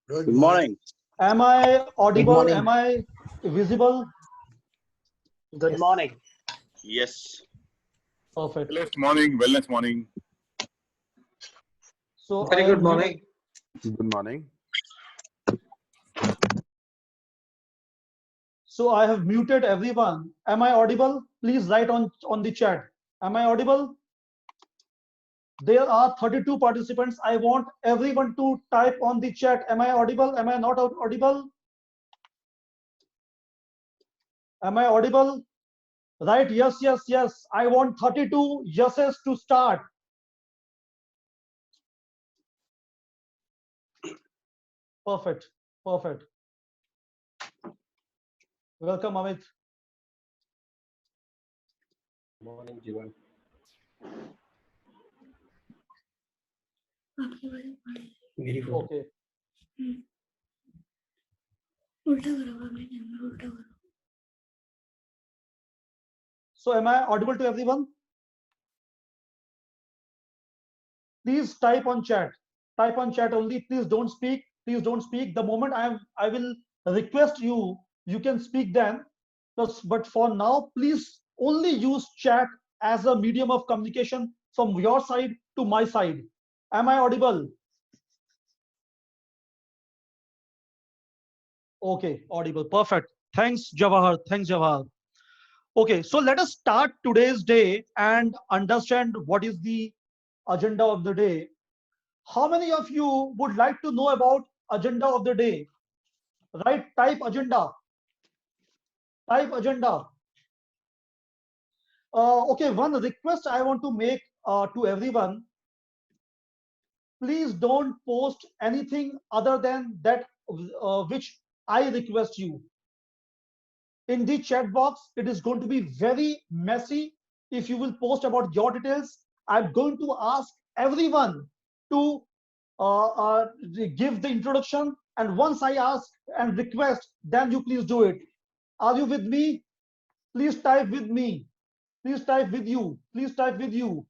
Good morning. Am I Good audible? morning. Am I visible? Good morning. Yes. Perfect. Wellness morning. So I Very good have morning. Good morning. muted everyone. Am I audible? Please write on the chat. Am I audible? There are 32 participants. I want everyone to type on the chat. Am I audible? Am I not audible? Am I audible? Right? Yes, yes, yes. I want 32 yeses to start. Perfect. Perfect. Welcome, Amit. Morning, Jivan. Very good. Okay. So am I audible to everyone? Please type on chat. Type on chat only. Please don't speak. Please don't speak. The moment I will request you, you can speak then. But for now, please only use chat as a medium of communication from your side to my side. Am I audible? Okay, audible. Perfect. Thanks, Jawahar. Thanks, Jawahar. Okay, so let us start today's day and understand what is the agenda of the day. How many of you would like to know about agenda of the day? Right? Type agenda. Type agenda. Okay, one request I want to make to everyone. Please don't post anything other than that which I request you. In the chat box, it is going to be very messy if you will post about your details. I'm going to ask everyone to give the introduction, and once I ask and request, then you please do it. Are you with me? Please type with me. Please type with you. Please type with you.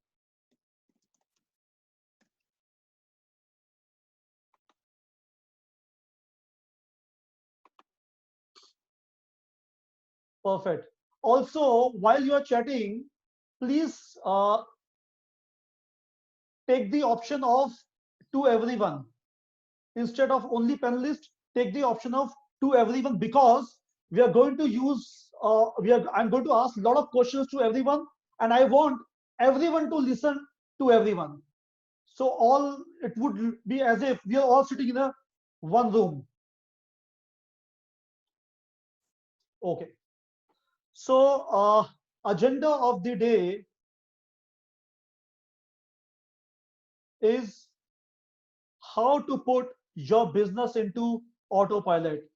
Perfect. Also, while you are chatting, please take the option of to everyone. Instead of only panelist, take the option of to everyone, because we are going to use I'm going to ask a lot of questions to everyone, and I want everyone to listen to everyone. So all it would be as if we are all sitting in a one room. Okay. So agenda of the day is how to put your business into autopilot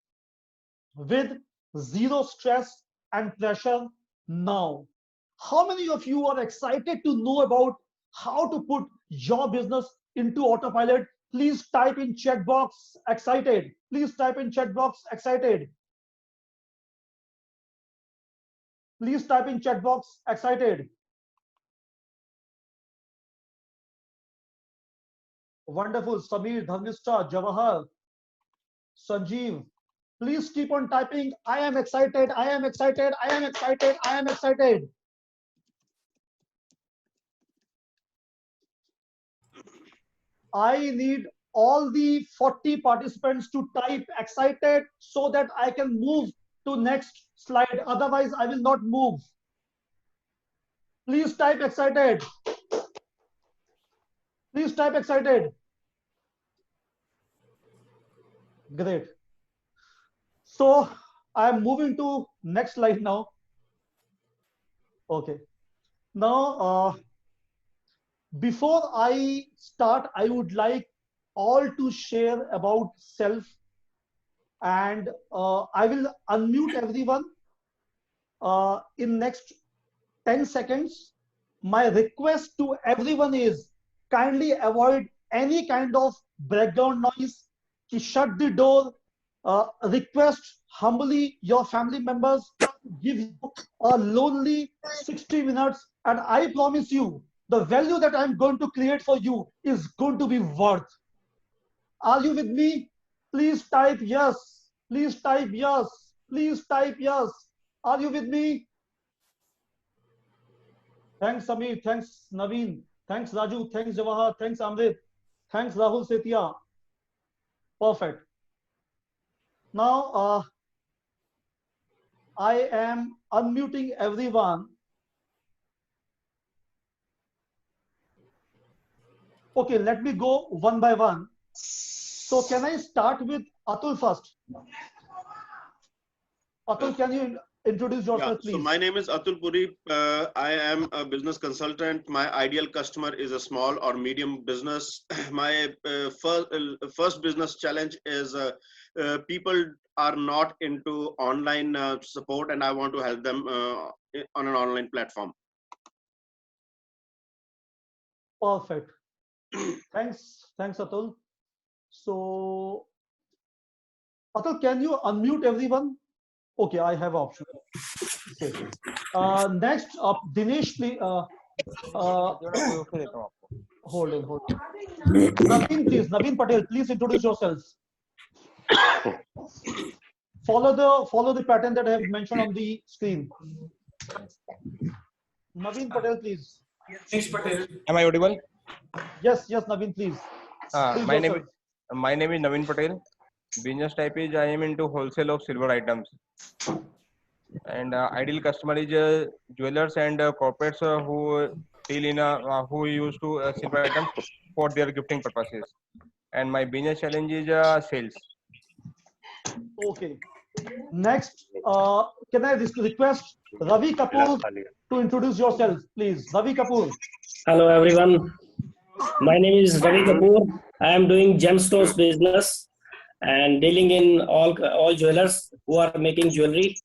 with zero stress and pressure now. How many of you are excited to know about how to put your business into autopilot? Please type in chat box excited. Please type in chat box excited. Please type in chat box excited. Wonderful. Samir, Dharmishta, Jawahar, Sanjeev. Please keep on typing. I am excited. I am excited. I am excited. I am excited. I need all the 40 participants to type excited so that I can move to next slide. Otherwise, I will not move. Please type excited. Please type excited. Great. So I am moving to next slide now. Okay. Now, before I start, I would like all to share about self, and I will unmute everyone in next 10 seconds. My request to everyone is kindly avoid any kind of background noise. Shut the door. Request humbly your family members to give you a lonely 60 minutes, and I promise you the value that I'm going to create for you is going to be worth. Are you with me? Please type yes. Please type yes. Please type yes. Are you with me? Thanks, Samir. Thanks, Naveen. Thanks, Raju. Thanks, Jawahar. Thanks, Amrit. Thanks, Rahul Setia. Perfect. Now, I am unmuting everyone. Okay, let me go one by one. So can I start with Atul first? Atul, can you introduce yourself, please? So my name is Atul Puri. I am a business consultant. My ideal customer is a small or medium business. My first business challenge is people are not into online support, and I want to help them on an online platform. Perfect. Thanks, Atul. So, Atul, can you unmute everyone? Okay, I have option. Okay. Next up, Dinesh, please. Hold on. Naveen, please. Naveen Patel, please introduce yourselves. Follow the pattern that I have mentioned on the screen. Naveen Patel, please. Dinesh Patel. Am I audible? Yes, Naveen, please. My name is Naveen Patel. Business type is I am into wholesale of silver items, and ideal customer is jewelers and corporates who deal in who use to silver items for their gifting purposes. And my business challenge is sales. Okay. Next, can I request Ravi Kapoor to introduce yourself, please? Ravi Kapoor. Hello everyone. My name is Ravi Kapoor. I am doing gemstones business and dealing in all jewelers who are making jewelry,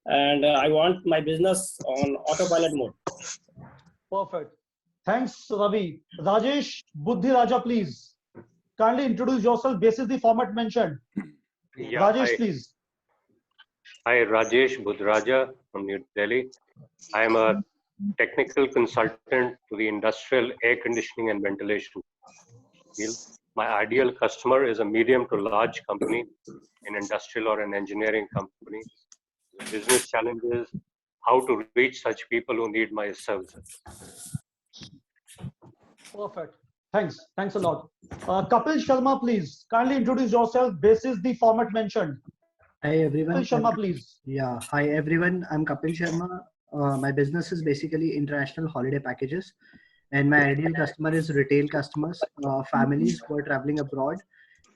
and I want my business on autopilot mode. Perfect. Thanks, Ravi. Rajesh Buddhi Raja, please. Kindly introduce yourself basis the format mentioned. Yeah, Rajesh, please. Hi, Rajesh Budhraja from New Delhi. I am a technical consultant to the industrial air conditioning and ventilation field. My ideal customer is a medium to large company, an industrial or an engineering company. The business challenge is how to reach such people who need my services. Perfect. Thanks a lot. Kapil Sharma, please. Kindly introduce yourself basis the format mentioned. Hi everyone. Kapil Sharma, please. Yeah, hi everyone. I'm Kapil Sharma. My business is basically international holiday packages, and my ideal customer is retail customers, families who are traveling abroad.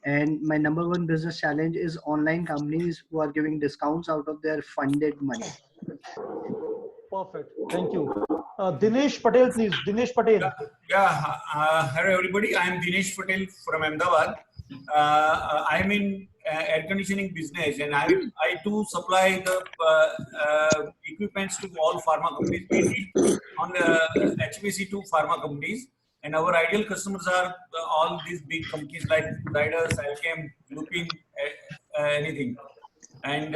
And my number one business challenge is online companies who are giving discounts out of their funded money. Perfect. Thank you. Dinesh Patel, please. Dinesh Patel. Hello everybody. I am Dinesh Patel from Ahmedabad. I am in air conditioning business, and I do supply the equipments to all pharma companies, mainly on the HPC to pharma companies. And our ideal customers are all these big companies like Zydus, Alchem, Lupin, anything. And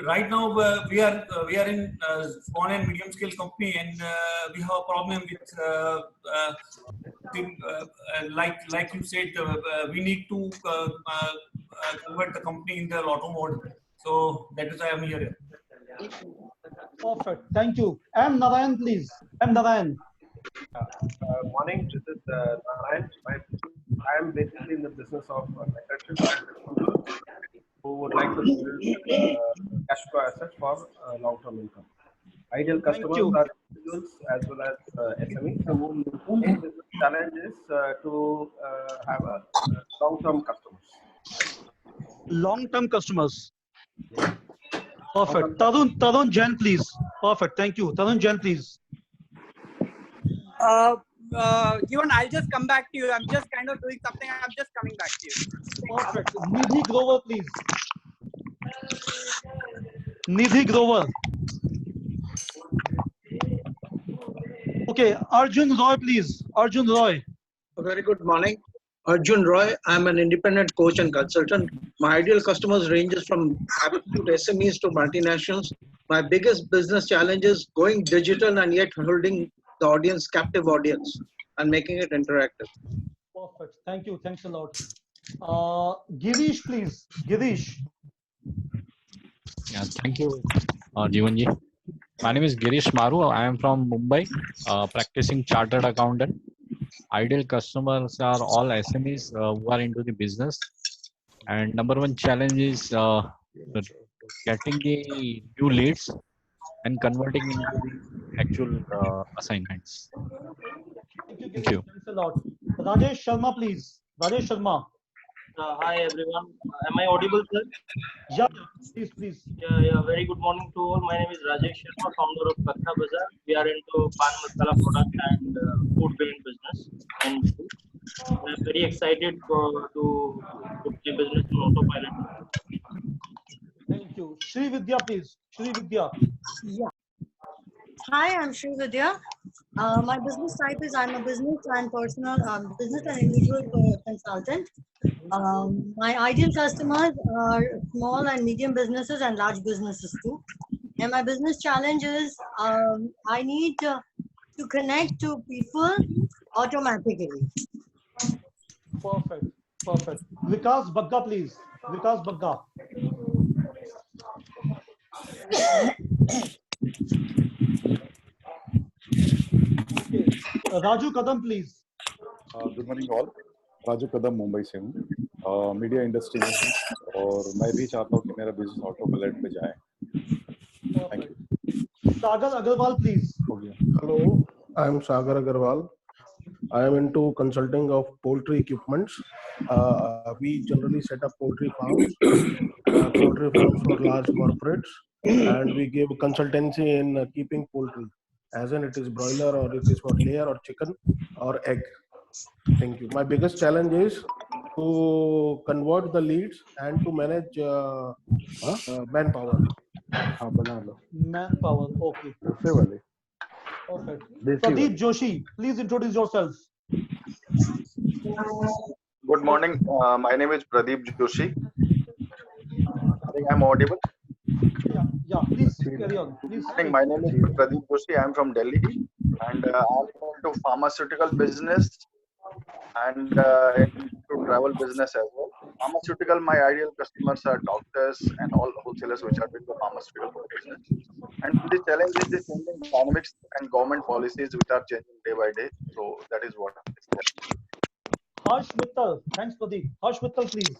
right now we are in small and medium scale company, and we have a problem with like you said, we need to convert the company in the lotto mode. So that is why I am here. Perfect. Thank you. M. Narayan, please. M. Narayan. Morning, this is Narayan. I am basically in the business of who would like to build cash flow assets for long-term income. Ideal customers are individuals as well as SMEs. The main business challenge is to have a long-term customers. Long-term customers. Perfect. Tarun Jain, please. Perfect. Thank you. Tarun Jain, please. Given, I'll just come back to you. I'm just kind of doing something. I'm just coming back to you. Perfect. Nidhi Grover, please. Nidhi Grover. Okay. Arjun Roy, please. Arjun Roy. Very good morning. Arjun Roy. I'm an independent coach and consultant. My ideal customers ranges from absolute SMEs to multinationals. My biggest business challenge is going digital and yet holding the audience, captive audience, and making it interactive. Perfect. Thank you. Thanks a lot. Girish, please. Girish. Yeah, thank you, Jeevanji. My name is Girish Maru. I am from Mumbai, practicing chartered accountant. Ideal customers are all SMEs who are into the business. And number one challenge is getting the new leads and converting into the actual assignments. Thank you, Thank Girish. you. Thanks a lot. Rajesh Sharma, please. Rajesh Sharma. Hi everyone. Am I audible, sir? Yeah, please, please. Yeah. Very good morning to all. My name is Rajesh Sharma, founder of Katha Bazaar. We are into pan masala product and food grain business. And I'm very excited to put the business on autopilot. Thank you. Shri Vidya, please. Shri Vidya. Yeah. Hi, I'm Shri Vidya. My business type is I'm a business and personal business and individual consultant. My ideal customers are small and medium businesses and large businesses too. And my business challenge is I need to connect to people automatically. Perfect. Perfect. Vikas Bagga, please. Vikas Bagga. Okay. Raju Kadam, please. Good morning all. Raju Kadam Mumbai से हूँ, media industry में हूँ और मैं भी चाहता हूँ कि मेरा बिजनेस ऑटो पायलट पे जाए। Thank you. Sagar Agarwal, please. Hello, I am Sagar Agarwal. I am into consulting of poultry equipments. We generally set up poultry farms for large corporates, and we give consultancy in keeping poultry, as in it is broiler or it is for layer or chicken or egg. Thank you. My biggest challenge is to convert the leads and to manage manpower. Manpower. Okay. Perfect. Pradeep Joshi, please introduce yourself. Good morning. My name is Pradeep Joshi. I think I'm audible. Yeah. Please carry on. Please. I think my name is Pradeep Joshi. I'm from Delhi, and I'm into pharmaceutical business and into travel business as well. Pharmaceutical, my ideal customers are doctors and all wholesalers which are doing the pharmaceutical business. And the challenge is the changing dynamics and government policies which are changing day by day. So that is what is there. Harsh Mittal. Thanks, Pradeep. Harsh Mittal, please.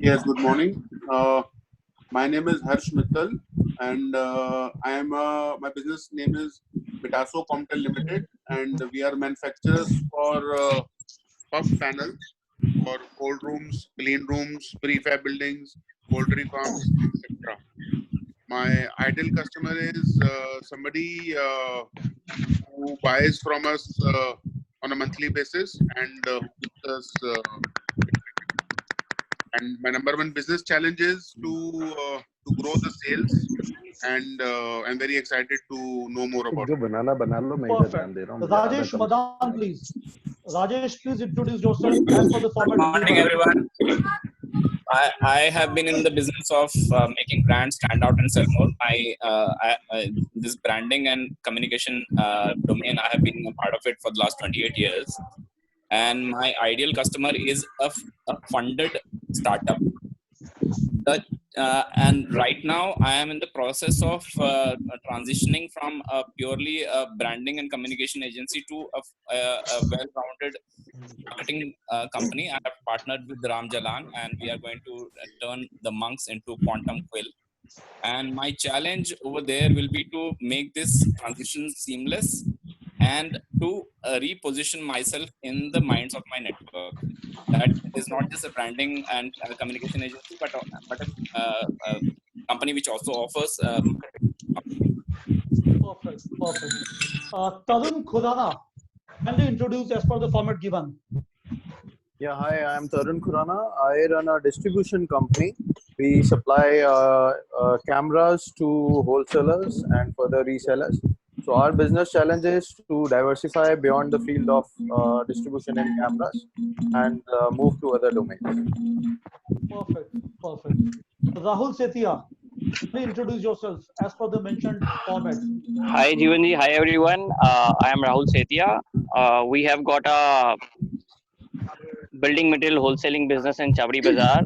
Yes, good morning. My name is Harsh Mittal, and I am my business name is Pitasso Comptel Limited, and we are manufacturers for puff panels for cold rooms, clean rooms, prefab buildings, poultry farms, etc. My ideal customer is somebody who buys from us on a monthly basis and gives us. And my number one business challenge is to grow the sales, and I'm very excited to know more about it. Perfect. Rajesh Madan, please. Rajesh, please introduce yourself as per the format. Good morning, everyone. I have been in the business of making brands stand out and sell more. This branding and communication domain, I have been a part of it for the last 28 years. And my ideal customer is a funded startup. And right now, I am in the process of transitioning from a purely branding and communication agency to a well-rounded marketing company. I have partnered with Ram Jalan, and we are going to turn the monks into Quantum Quill. And my challenge over there will be to make this transition seamless and to reposition myself in the minds of my network. That is not just a branding and communication agency, but a company which also offers Perfect. Tarun Khurana, kindly introduce as per the format given. Yeah, hi, I'm Tarun Khurana. I run a distribution company. We supply cameras to wholesalers and further resellers. So our business challenge is to diversify beyond the field of distribution in cameras and move to other domains. Perfect. Rahul Setia, please introduce yourself as per the mentioned format. Hi Jeevanji, hi everyone. I am Rahul Setia. We have got a building material wholesaling business in Chavri Bazaar.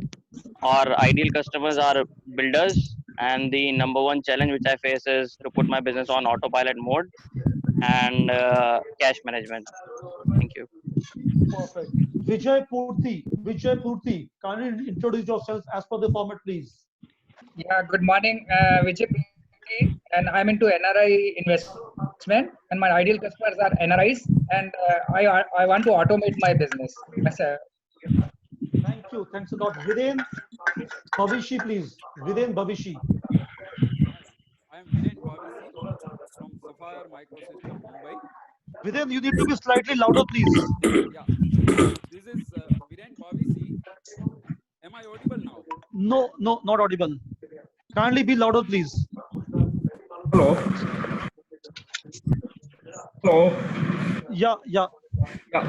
Our ideal customers are builders, and the number one challenge which I face is to put my business on autopilot mode and cash management. Thank you. Perfect. Vijay Purti, kindly introduce yourself as per the format, please. Yeah, good morning, Vijay Purti, and I'm into NRI investment, and my ideal customers are NRIs, and I want to automate my business. Yes, sir. Thank you. Thanks a lot. Viren Bhavishi, please. Viren Bhavishi. I am Viren Bhavisi from Sapphire Microsystem, Mumbai. Viren, you need to be slightly louder, please. Yeah, this is Viren Bhavisi. Am I audible now? No, not audible. Kindly be louder, please. Hello. Hello. Yeah. Yeah,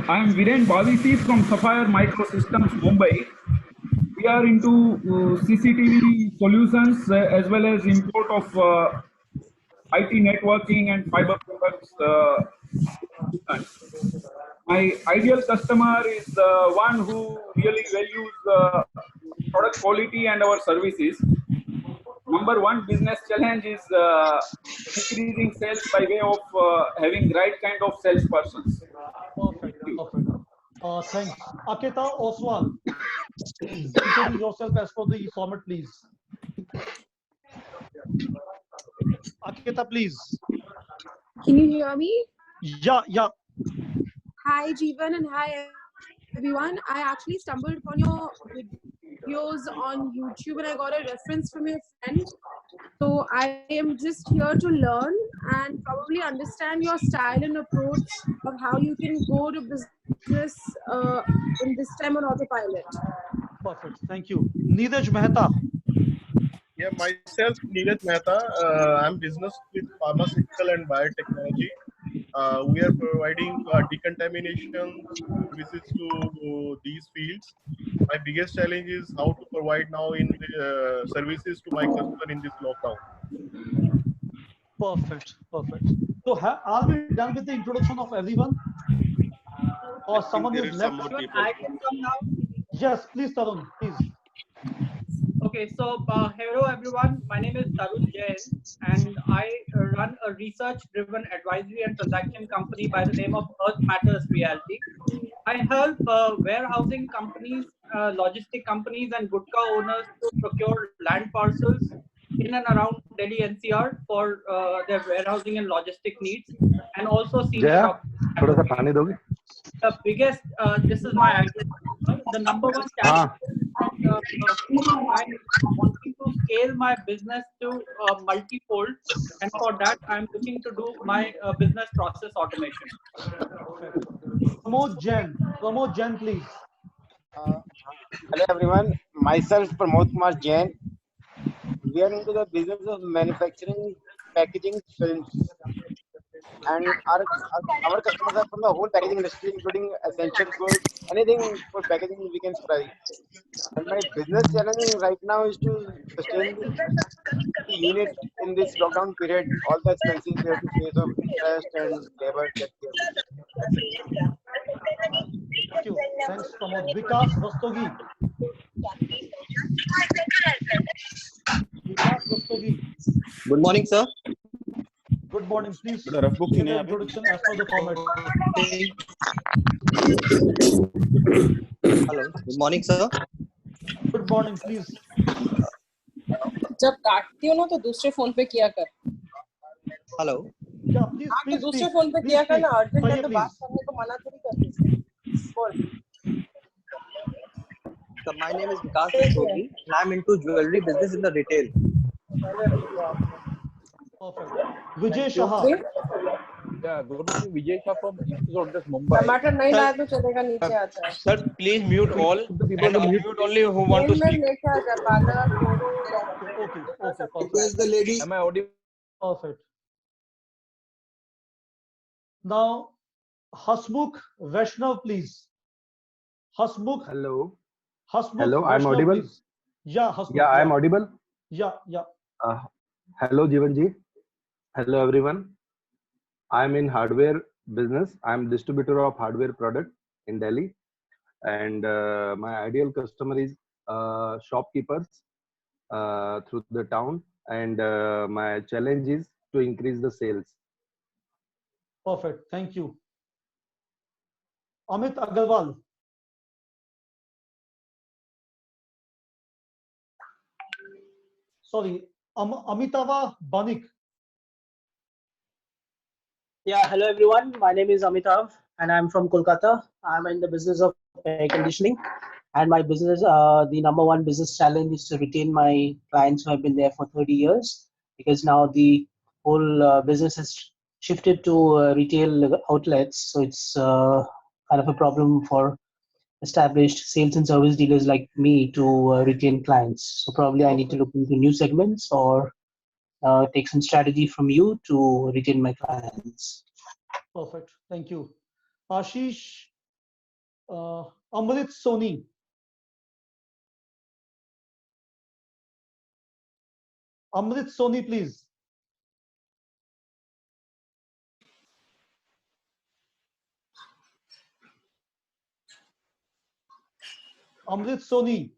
I am Viren Bhavisi from Sapphire Microsystems, Mumbai. We are into CCTV solutions as well as import of IT networking and fiber products. My ideal customer is the one who really values product quality and our services. Number one business challenge is increasing sales by way of having right kind of salespersons. Perfect. Thanks. Aketa Oswal, please introduce yourself as per the format, please. Aketa, please. Can you hear me? Yeah. Hi, Jeevan, and hi, everyone. I actually stumbled upon your videos on YouTube and I got a reference from your friend. So I am just here to learn and probably understand your style and approach of how you can go to business in this time on autopilot. Perfect. Thank you. Neeraj Mehta. Yeah, myself, Neeraj Mehta. I'm business with pharmaceutical and biotechnology. We are providing decontamination services to these fields. My biggest challenge is how to provide now in the services to my customer in this lockdown. Perfect. So are we done with the introduction of everyone? Or someone is left? I can come now. Yes, please, Tarun, please. Okay, so hello everyone. My name is Tarun Jain, and I run a research-driven advisory and transaction company by the name of Earth Matters Reality. I help warehousing companies, logistic companies, and gutka owners to procure land parcels in and around Delhi NCR for their warehousing and logistic needs, and also senior. The biggest, this is my idea. The number one challenge I'm wanting to scale my business to multi-fold, and for that I'm looking to do my business process automation. Pramod Jain, please. Hello everyone, myself Pramod Kumar Jain. We are into the business of manufacturing packaging films, and our customers are from the whole packaging industry, including essential goods, anything for packaging we can supply. And my business challenge right now is to sustain the unit in this lockdown period. All the expenses we have to face of interest and labor. Thank you. Thanks, Pramod. Vikas Rastogi. Good morning, sir. Good morning. Please give the introduction as per the format. Hello. Good morning, sir. Good morning, please. जब काटती हो ना तो दूसरे phone पे किया कर. Hello. Yeah, please. तो दूसरे फोन पे किया कर ना. अर्जेंट है तो बात करने को मना थोड़ी करते. बोल. So my name is Vikas Rastogi. I'm into jewelry business in the retail. Perfect. Vijay Shah. Yeah, good morning. Vijay Shah from Institute of Mumbai. टमाटर नहीं लाया तो चलेगा नीचे आता है. Sir, please mute all and mute only who want to speak. लेके आ जा पागल. Okay. Perfect. Where's the lady? Am I audible? Perfect. Now, Hasmukh Vaishnav, please. Hasmukh. Hello. Hasmukh Hello, I'm Vaishnav, audible. please. Yeah, Hasmukh. Yeah, I'm audible. Yeah. Hello, Jeevanji. Hello, everyone. I'm in hardware business. I'm distributor of hardware product in Delhi, and my ideal customer is shopkeepers through the town, and my challenge is to increase the sales. Perfect. Thank you. Amit Agarwal. Sorry, Amitava Banik. Yeah, hello everyone. My name is Amitav and I'm from Kolkata. I'm in the business of air conditioning, and my business, the number one business challenge is to retain my clients who have been there for 30 years, because now the whole business has shifted to retail outlets. So it's kind of a problem for established sales and service dealers like me to retain clients. So probably I need to look into new segments or take some strategy from you to retain my clients. Perfect. Thank you. Ashish Amrit Soni. Amrit Soni, please. Amrit Soni.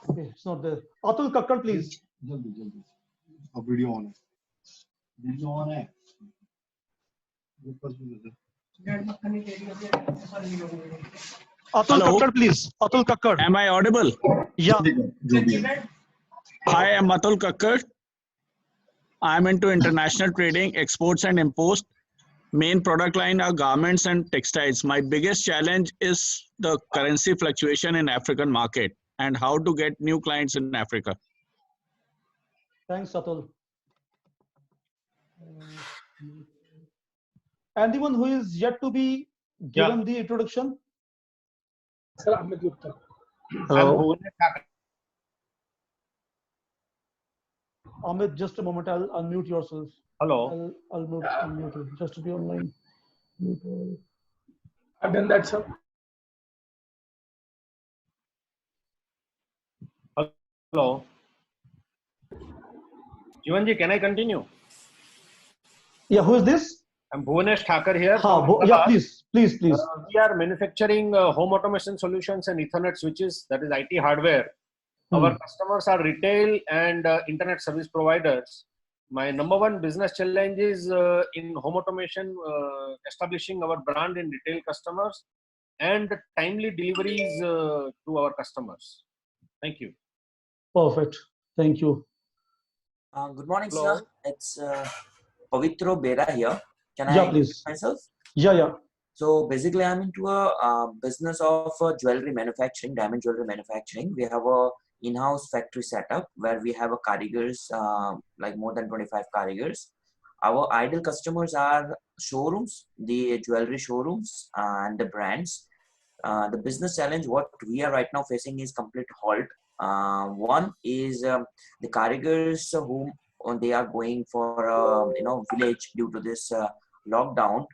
Okay, it's not there. Atul Kakkar, please. Video on है video on है Atul Kakkar, please. Atul Kakkar. Am I audible? Yeah. Hi, I'm Atul Kakkar. I'm into international trading, exports and imports. Main product line are garments and textiles. My biggest challenge is the currency fluctuation in African market and how to get new clients in Africa. Thanks, Atul. Anyone who is yet to be given the introduction? Hello. Amit, just a moment. I'll unmute yourself. Hello. I'll unmute you just to be online. I've done that, sir. Hello. Jivanji, can I continue? Yeah, who is this? I'm Bhuvanesh Thakur here. Yeah, please. We are manufacturing home automation solutions and Ethernet switches, that is IT hardware. Our customers are retail and internet service providers. My number one business challenge is in home automation, establishing our brand in retail customers and timely deliveries to our customers. Thank you. Perfect. Thank you. Good morning, Hello. sir. It's Pavitro Bera here. Can Yeah, I please. introduce myself? Yeah. So basically, I'm into a business of jewelry manufacturing, diamond jewelry manufacturing. We have a in-house factory setup where we have a carigers, like more than 25 carigers. Our ideal customers are showrooms, the jewelry showrooms, and the brands. The business challenge what we are right now facing is complete halt. One is the carigers whom they are going for village due to this lockdown.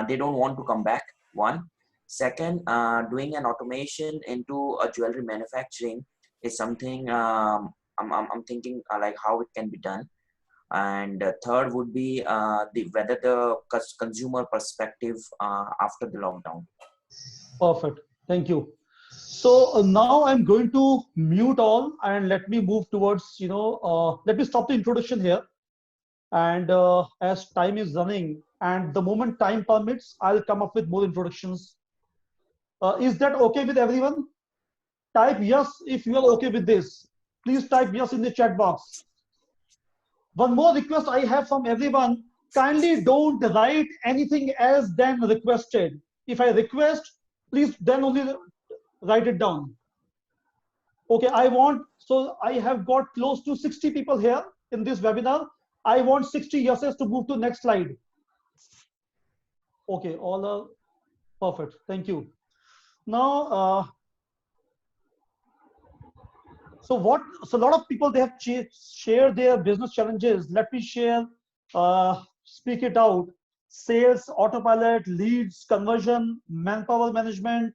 They don't want to come back. One. Second, doing an automation into a jewelry manufacturing is something I'm thinking like how it can be done. And third would be whether the consumer perspective after the lockdown. Perfect. Thank you. So now I'm going to mute all and let me move towards, let me stop the introduction here. And as time is running and the moment time permits, I'll come up with more introductions. Is that okay with everyone? Type yes if you are okay with this. Please type yes in the chat box. One more request I have from everyone. Kindly don't write anything else than requested. If I request, please then only write it down. Okay, so I have got close to 60 people here in this webinar. I want 60 yeses to move to next slide. Okay, all are perfect. Thank you. Now, so a lot of people, they have shared their business challenges. Let me share, speak it out. Sales, autopilot, leads, conversion, manpower management,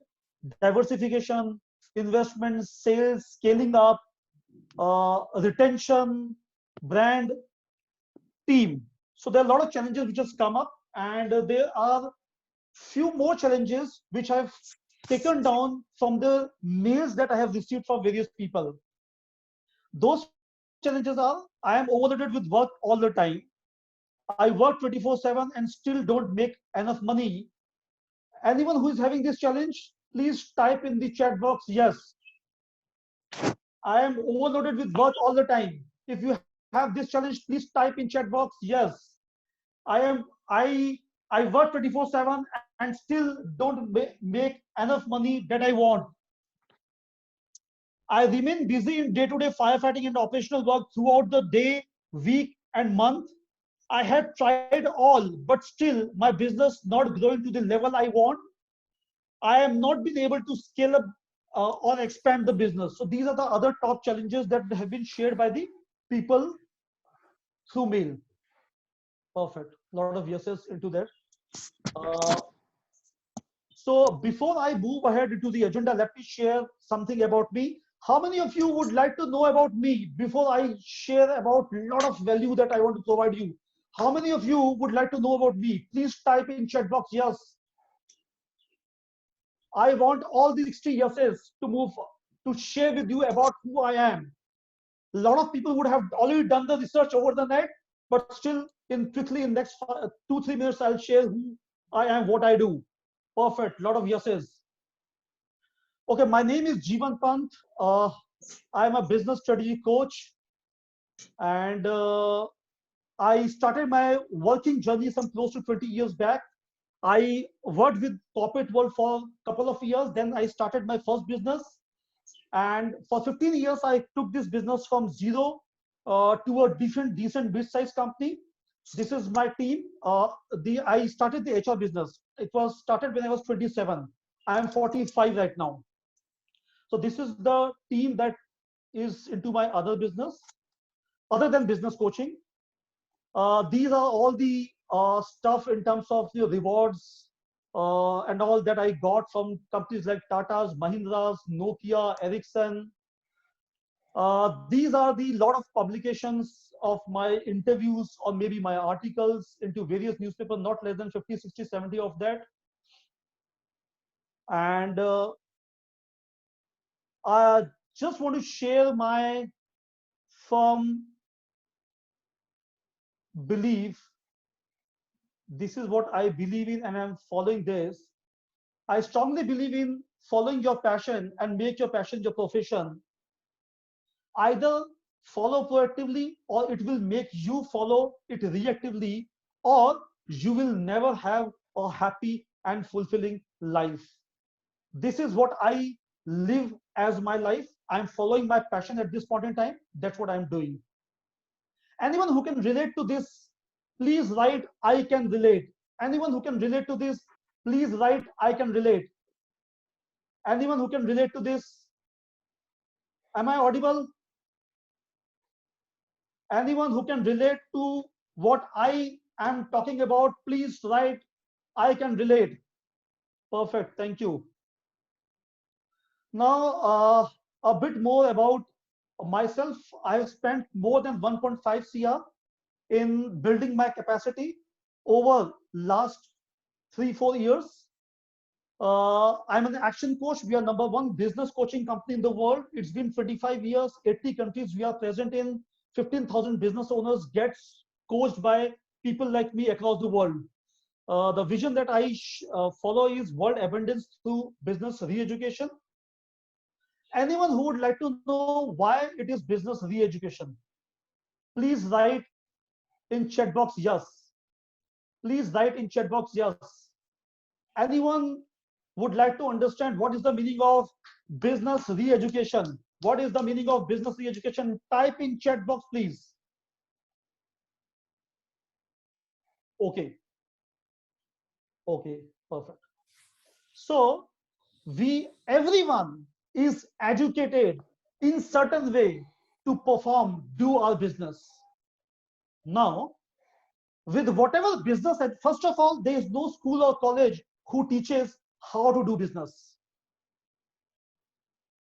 diversification, investment, sales, scaling up, retention, brand, team. So there are a lot of challenges which has come up, and there are few more challenges which I've taken down from the mails that I have received from various people. Those challenges are: I am overloaded with work all the time. I work 24/7 and still don't make enough money. Anyone who is having this challenge, please type in the chat box yes. I am overloaded with work all the time. If you have this challenge, please type in chat box yes. I work 24/7 and still don't make enough money that I want. I remain busy in day-to-day firefighting and operational work throughout the day, week, and month. I have tried all, but still my business not growing to the level I want. I am not been able to scale up or expand the business. So these are the other top challenges that have been shared by the people through mail. Perfect. A lot of yeses into that. So before I move ahead into the agenda, let me share something about me. How many of you would like to know about me before I share about a lot of value that I want to provide you? How many of you would like to know about me? Please type in chat box yes. I want all the 60 yeses to share with you about who I am. A lot of people would have already done the research over the net, but still quickly in next 2-3 minutes, I'll share who I am, what I do. Perfect, lot of yeses. Okay, my name is Jeevan Pant. I'm a business strategy coach, and I started my working journey some close to 20 years back. I worked with corporate world for a couple of years. Then I started my first business, and for 15 years I took this business from zero to a decent mid-sized company. This is my team. I started the HR business. It was started when I was 27. I am 45 right now. So this is the team that is into my other business, other than business coaching. These are all the stuff in terms of the rewards and all that I got from companies like Tata's, Mahindra's, Nokia, Ericsson. These are the lot of publications of my interviews or maybe my articles into various newspapers, not less than 50, 60, 70 of that. And I just want to share my firm belief. This is what I believe in, and I'm following this. I strongly believe in following your passion and make your passion your profession. Either follow proactively, or it will make you follow it reactively, or you will never have a happy and fulfilling life. This is what I live as my life. I'm following my passion at this point in time. That's what I'm doing. Anyone who can relate to this, please write I can relate. Anyone who can relate to this, please write I can relate. Anyone who can relate to this? Am I audible? Anyone who can relate to what I am talking about, please write I can relate. Perfect, thank you. Now, a bit more about myself. I have spent more than 1.5 CR in building my capacity over last 3-4 years. I'm an action coach. We are #1 business coaching company in the world. It's been 25 years, 80 countries we are present in. 15,000 business owners gets coached by people like me across the world. The vision that I follow is world abundance through business re-education. Anyone who would like to know why it is business re-education, please write in chat box yes. Please write in chat box yes. Anyone would like to understand what is the meaning of business re-education? What is the meaning of business re-education? Type in chat box, please. Okay. Okay, perfect. So everyone is educated in certain way to perform, do our business. Now, with whatever business, and first of all, there is no school or college who teaches how to do business.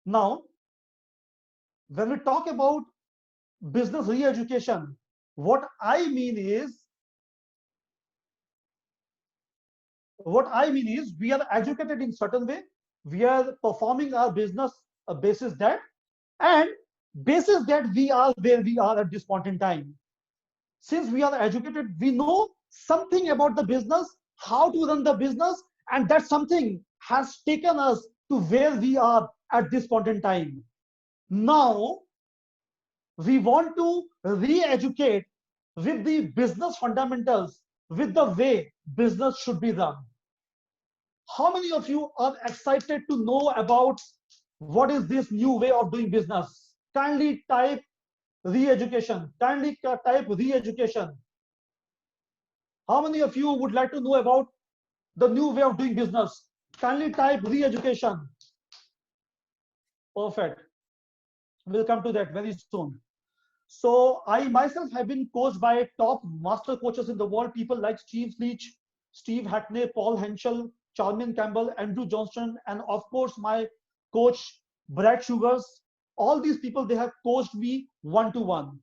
Now, when we talk about business re-education, what I mean is What I mean is we are educated in certain way. We are performing our business basis that, and basis that we are where we are at this point in time. Since we are educated, we know something about the business, how to run the business, and that something has taken us to where we are at this point in time. Now, we want to re-educate with the business fundamentals, with the way business should be run. How many of you are excited to know about what is this new way of doing business? Kindly type re-education. Kindly type re-education. How many of you would like to know about the new way of doing business? Kindly type re-education. Perfect. We'll come to that very soon. So I myself have been coached by top master coaches in the world, people like Steve Leach, Steve Hackney, Paul Henschel, Charmin Campbell, Andrew Johnston, and of course my coach Brad Sugars. All these people, they have coached me one-to-one.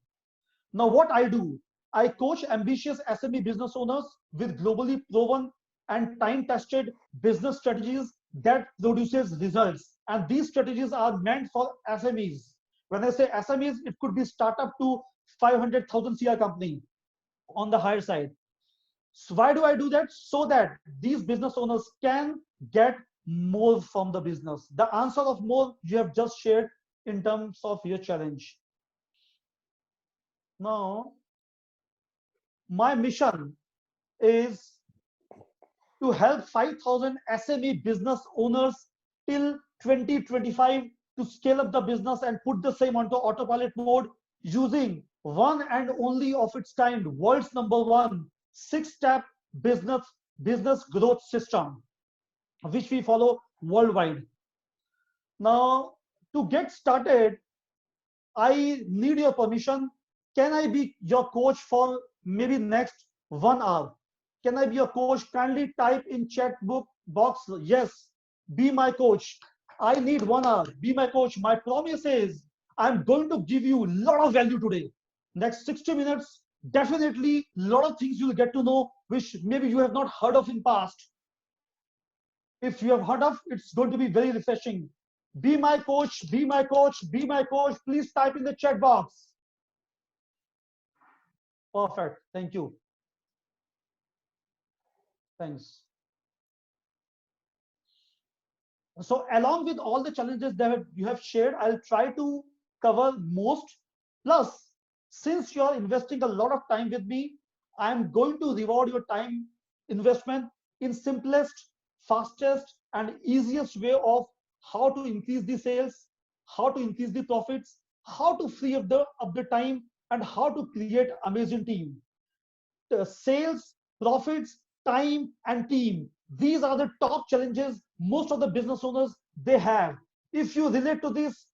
Now what I do, I coach ambitious SME business owners with globally proven and time-tested business strategies that produces results. And these strategies are meant for SMEs. When I say SMEs, it could be startup to 500,000 CR company on the higher side. So why do I do that? So that these business owners can get more from the business. The answer of more you have just shared in terms of your challenge. Now, my mission is to help 5,000 SME business owners till 2025 to scale up the business and put the same onto autopilot mode using one and only of its kind, world's #1 6-step business growth system, which we follow worldwide. Now, to get started, I need your permission. Can I be your coach for maybe next 1 hour? Can I be your coach? Kindly type in chat box, yes, be my coach. I need 1 hour, be my coach. My promise is I'm going to give you a lot of value today. Next 60 minutes, definitely a lot of things you'll get to know, which maybe you have not heard of in past. If you have heard of, it's going to be very refreshing. Be my coach, be my coach, be my coach. Please type in the chat box. Perfect, thank you. Thanks. So along with all the challenges that you have shared, I'll try to cover most. Plus, since you're investing a lot of time with me, I'm going to reward your time investment in simplest, fastest, and easiest way of how to increase the sales, how to increase the profits, how to free up the time, and how to create amazing team. The sales, profits, time, and team. These are the top challenges most of the business owners they have. If you relate to this,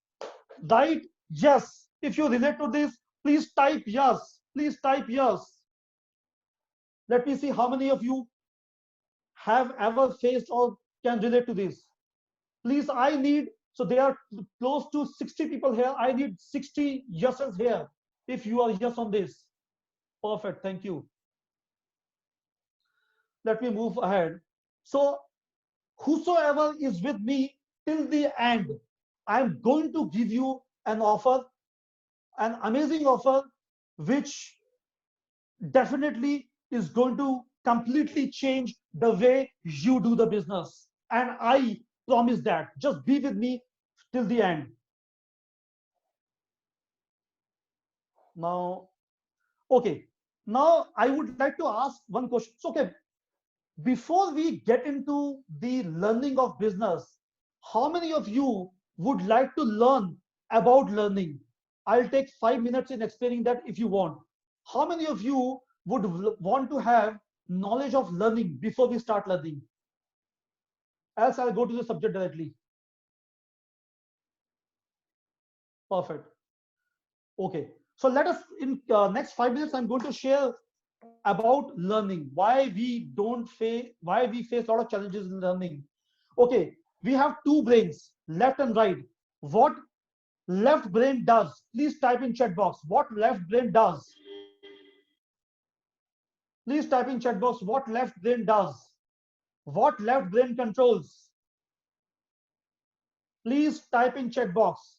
write yes. If you relate to this, please type yes. Please type yes. Let me see how many of you have ever faced or can relate to this. Please, I need, so there are close to 60 people here. I need 60 yeses here. If you are yes on this. Perfect, thank you. Let me move ahead. So whosoever is with me till the end, I'm going to give you an offer, an amazing offer, which definitely is going to completely change the way you do the business. And I promise that. Just be with me till the end. Now, okay. Now I would like to ask one question. So, okay, before we get into the learning of business, how many of you would like to learn about learning? I'll take 5 minutes in explaining that if you want. How many of you would want to have knowledge of learning before we start learning? Else I'll go to the subject directly. Perfect. Okay. So let us, in next 5 minutes, I'm going to share about learning, why we face a lot of challenges in learning. Okay, we have two brains, left and right. What left brain does, please type in chat box what left brain does. Please type in chat box what left brain does. What left brain controls? Please type in chat box.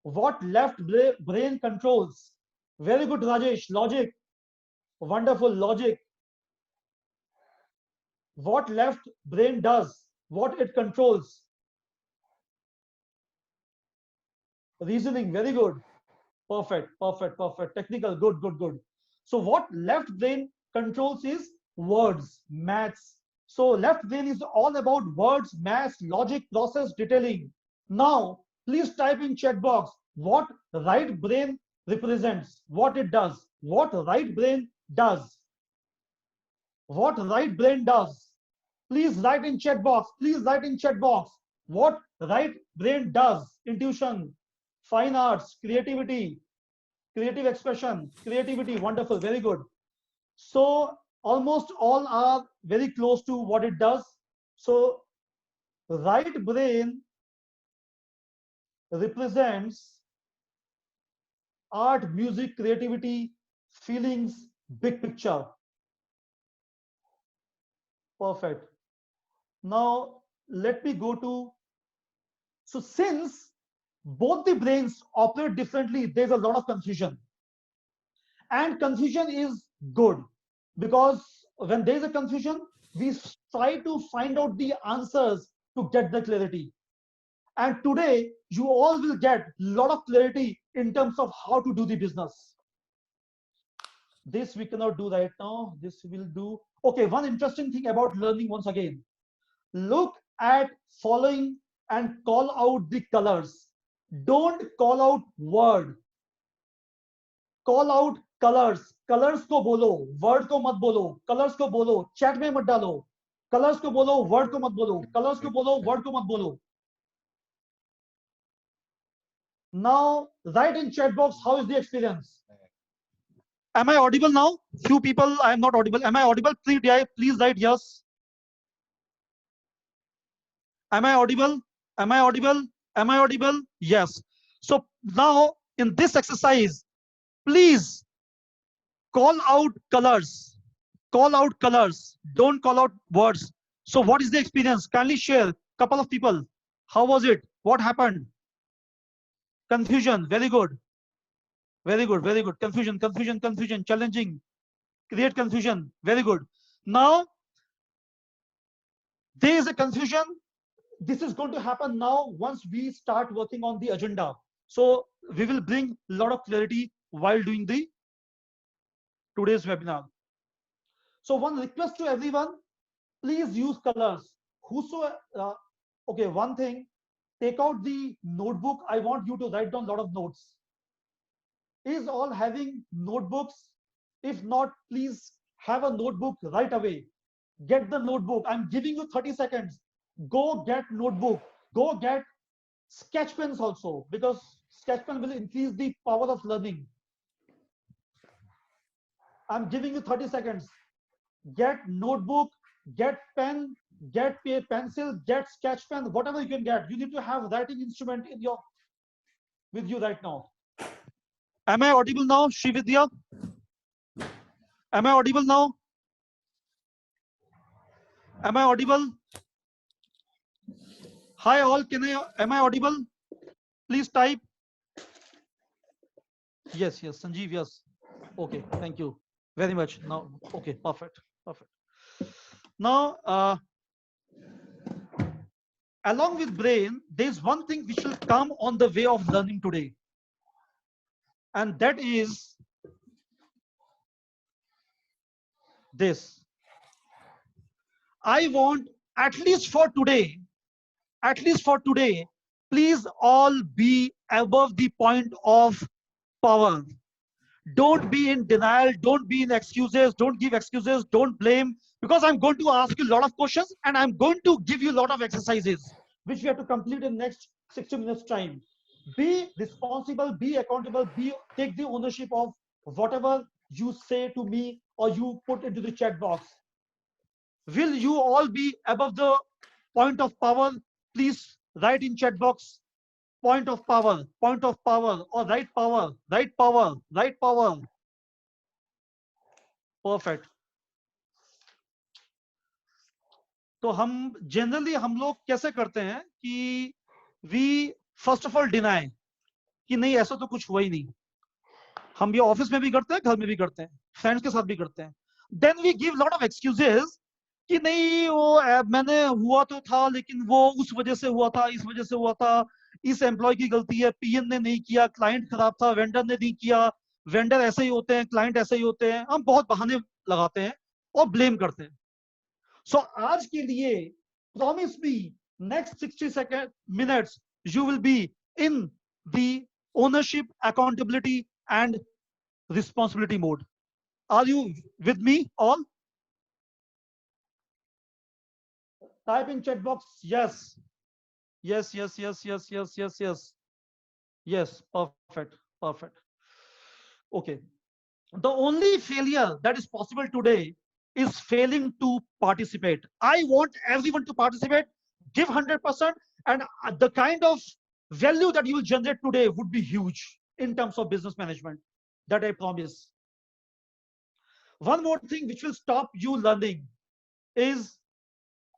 What left brain controls? Very good, Rajesh. Logic. Wonderful logic. What left brain does? What it controls? Reasoning. Very good. Perfect, perfect, perfect. Technical. Good, good, good. So what left brain controls is words, maths. So left brain is all about words, maths, logic, process, detailing. Now, please type in chat box what right brain represents, what it does, what right brain does, what right brain does. Please write in chat box. Please write in chat box what right brain does. Intuition, fine arts, creativity, creative expression, creativity. Wonderful, very good. So almost all are very close to what it does. So right brain represents art, music, creativity, feelings, big picture. Perfect. Now let me go to, so since both the brains operate differently, there's a lot of confusion. And confusion is good, because when there's a confusion, we try to find out the answers to get the clarity. And today, you all will get a lot of clarity in terms of how to do the business. This we cannot do right now. This will do. Okay, one interesting thing about learning once again. Look at following and call out the colors. Don't call out word. Call out colors. Colors को बोलो, word को मत बोलो. Colors को बोलो, chat में मत डालो. Colors को बोलो, word को मत बोलो. Colors को बोलो, word को मत बोलो. Now, write in chat box, how is the experience? Am I audible now? Few people, I am not audible. Am I audible? Please write yes. Am I audible? Am I audible? Am I audible? Yes. So now in this exercise, please call out colors. Call out colors. Don't call out words. So what is the experience? Kindly share. Couple of people. How was it? What happened? Confusion. Very good. Very good. Very good. Confusion. Confusion. Confusion. Challenging. Create confusion. Very good. Now there is a confusion. This is going to happen now once we start working on the agenda. So we will bring a lot of clarity while doing the today's webinar. So one request to everyone, please use colors. Okay, one thing, take out the notebook. I want you to write down a lot of notes. Is all having notebooks? If not, please have a notebook right away. Get the notebook. I'm giving you 30 seconds. Go get notebook. Go get sketch pens also, because sketch pen will increase the power of learning. I'm giving you 30 seconds. Get notebook, get pen, get pencil, get sketch pen, whatever you can get. You need to have writing instrument in your with you right now. Am I audible now, Srividya? Am I audible now? Am I audible? Hi all, am I audible? Please type. Yes, yes, Sanjeev, yes. Okay, thank you very much. Now, okay, perfect, perfect. Now, along with brain, there's one thing which will come on the way of learning today. And that is this. I want, at least for today, please all be above the point of power. Don't be in denial, don't be in excuses, don't give excuses, don't blame, because I'm going to ask you a lot of questions and I'm going to give you a lot of exercises which we have to complete in next 60 minutes time. Be responsible, be accountable, take the ownership of whatever you say to me or you put into the chat box. Will you all be above the point of power? Please write in chat box. Point of power, or right power, right power, right power. Perfect. तो हम generally हम लोग कैसे करते हैं कि we first of all deny कि नहीं ऐसा तो कुछ हुआ ही नहीं। हम ये ऑफिस में भी करते हैं, घर में भी करते हैं, फ्रेंड्स के साथ भी करते हैं। Then we give lot of excuses कि नहीं वो मैंने हुआ तो था लेकिन वो उस वजह से हुआ था, इस वजह से हुआ था, इस एम्प्लॉय की गलती है, पीएन ने नहीं किया, क्लाइंट खराब था, वेंडर ने नहीं किया, वेंडर ऐसे ही होते हैं, क्लाइंट ऐसे ही होते हैं। हम बहुत बहाने लगाते हैं और ब्लेम करते हैं। सो आज के लिए promise me next 60 minutes you will be in the ownership, accountability and responsibility mode. Are you with me all? Type in chat box yes. Yes, yes, yes, yes, yes, yes, yes. Yes, perfect, perfect. Okay. The only failure that is possible today is failing to participate. I want everyone to participate, give 100%, and the kind of value that you will generate today would be huge in terms of business management, that I promise. One more thing which will stop you learning is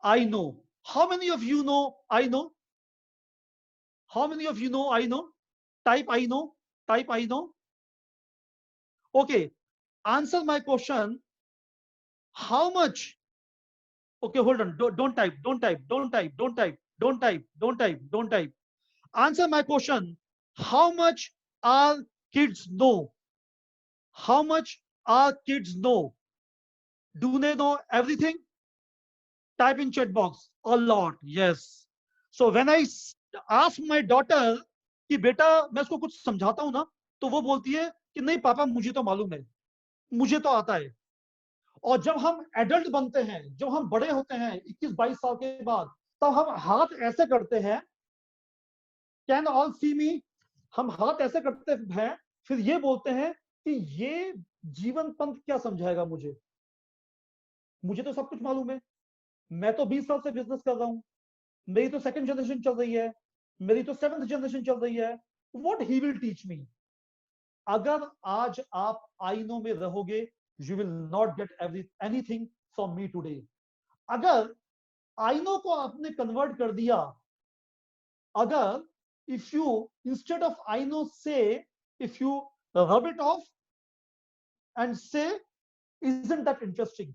I know. How many of you know I know? How many of you know I know? Type I know. Type I know. Okay. Answer my question. How much? Okay, hold on. Don't type. Don't type. Don't type. Don't type. Don't type. Don't type. Don't type. Answer my question. How much our kids know? How much our kids know? Do they know everything? Type in chat box. A lot. Yes. So when I ask my daughter कि बेटा मैं उसको कुछ समझाता हूं ना, तो वो बोलती है कि नहीं पापा मुझे तो मालूम है, मुझे तो आता है। और जब हम एडल्ट बनते हैं, जब हम बड़े होते हैं 21-22 साल के बाद, तब हम हाथ ऐसे करते हैं, कैन ऑल सी मी, हम हाथ ऐसे करते हैं, फिर ये बोलते हैं कि ये जीवन पंथ क्या समझाएगा मुझे, मुझे तो सब कुछ मालूम है, मैं तो 20 साल से बिजनेस कर रहा हूं, मेरी तो सेकंड जनरेशन चल रही है, मेरी तो 7th जनरेशन चल रही है, what he will teach me. अगर आज आप आई नो में रहोगे, you will not get anything from me today. अगर I know को आपने कन्वर्ट कर दिया, अगर if you instead of I know say, if you rub it off and say isn't that interesting,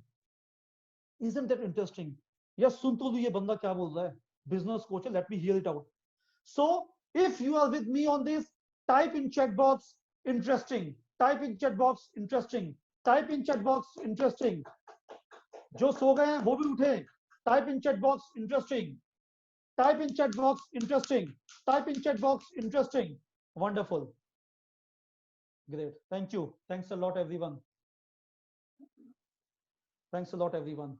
isn't that interesting, या सुन तो ये बंदा क्या बोल रहा है, business coach, let me hear it out. So if you are with me on this, type in chat box interesting, type in chat box interesting, type in chat box interesting. जो सो गए हैं वो भी उठे, type in chat box interesting, type in chat box interesting, type in chat box interesting. Wonderful, great, thank you, thanks a lot everyone, thanks a lot everyone.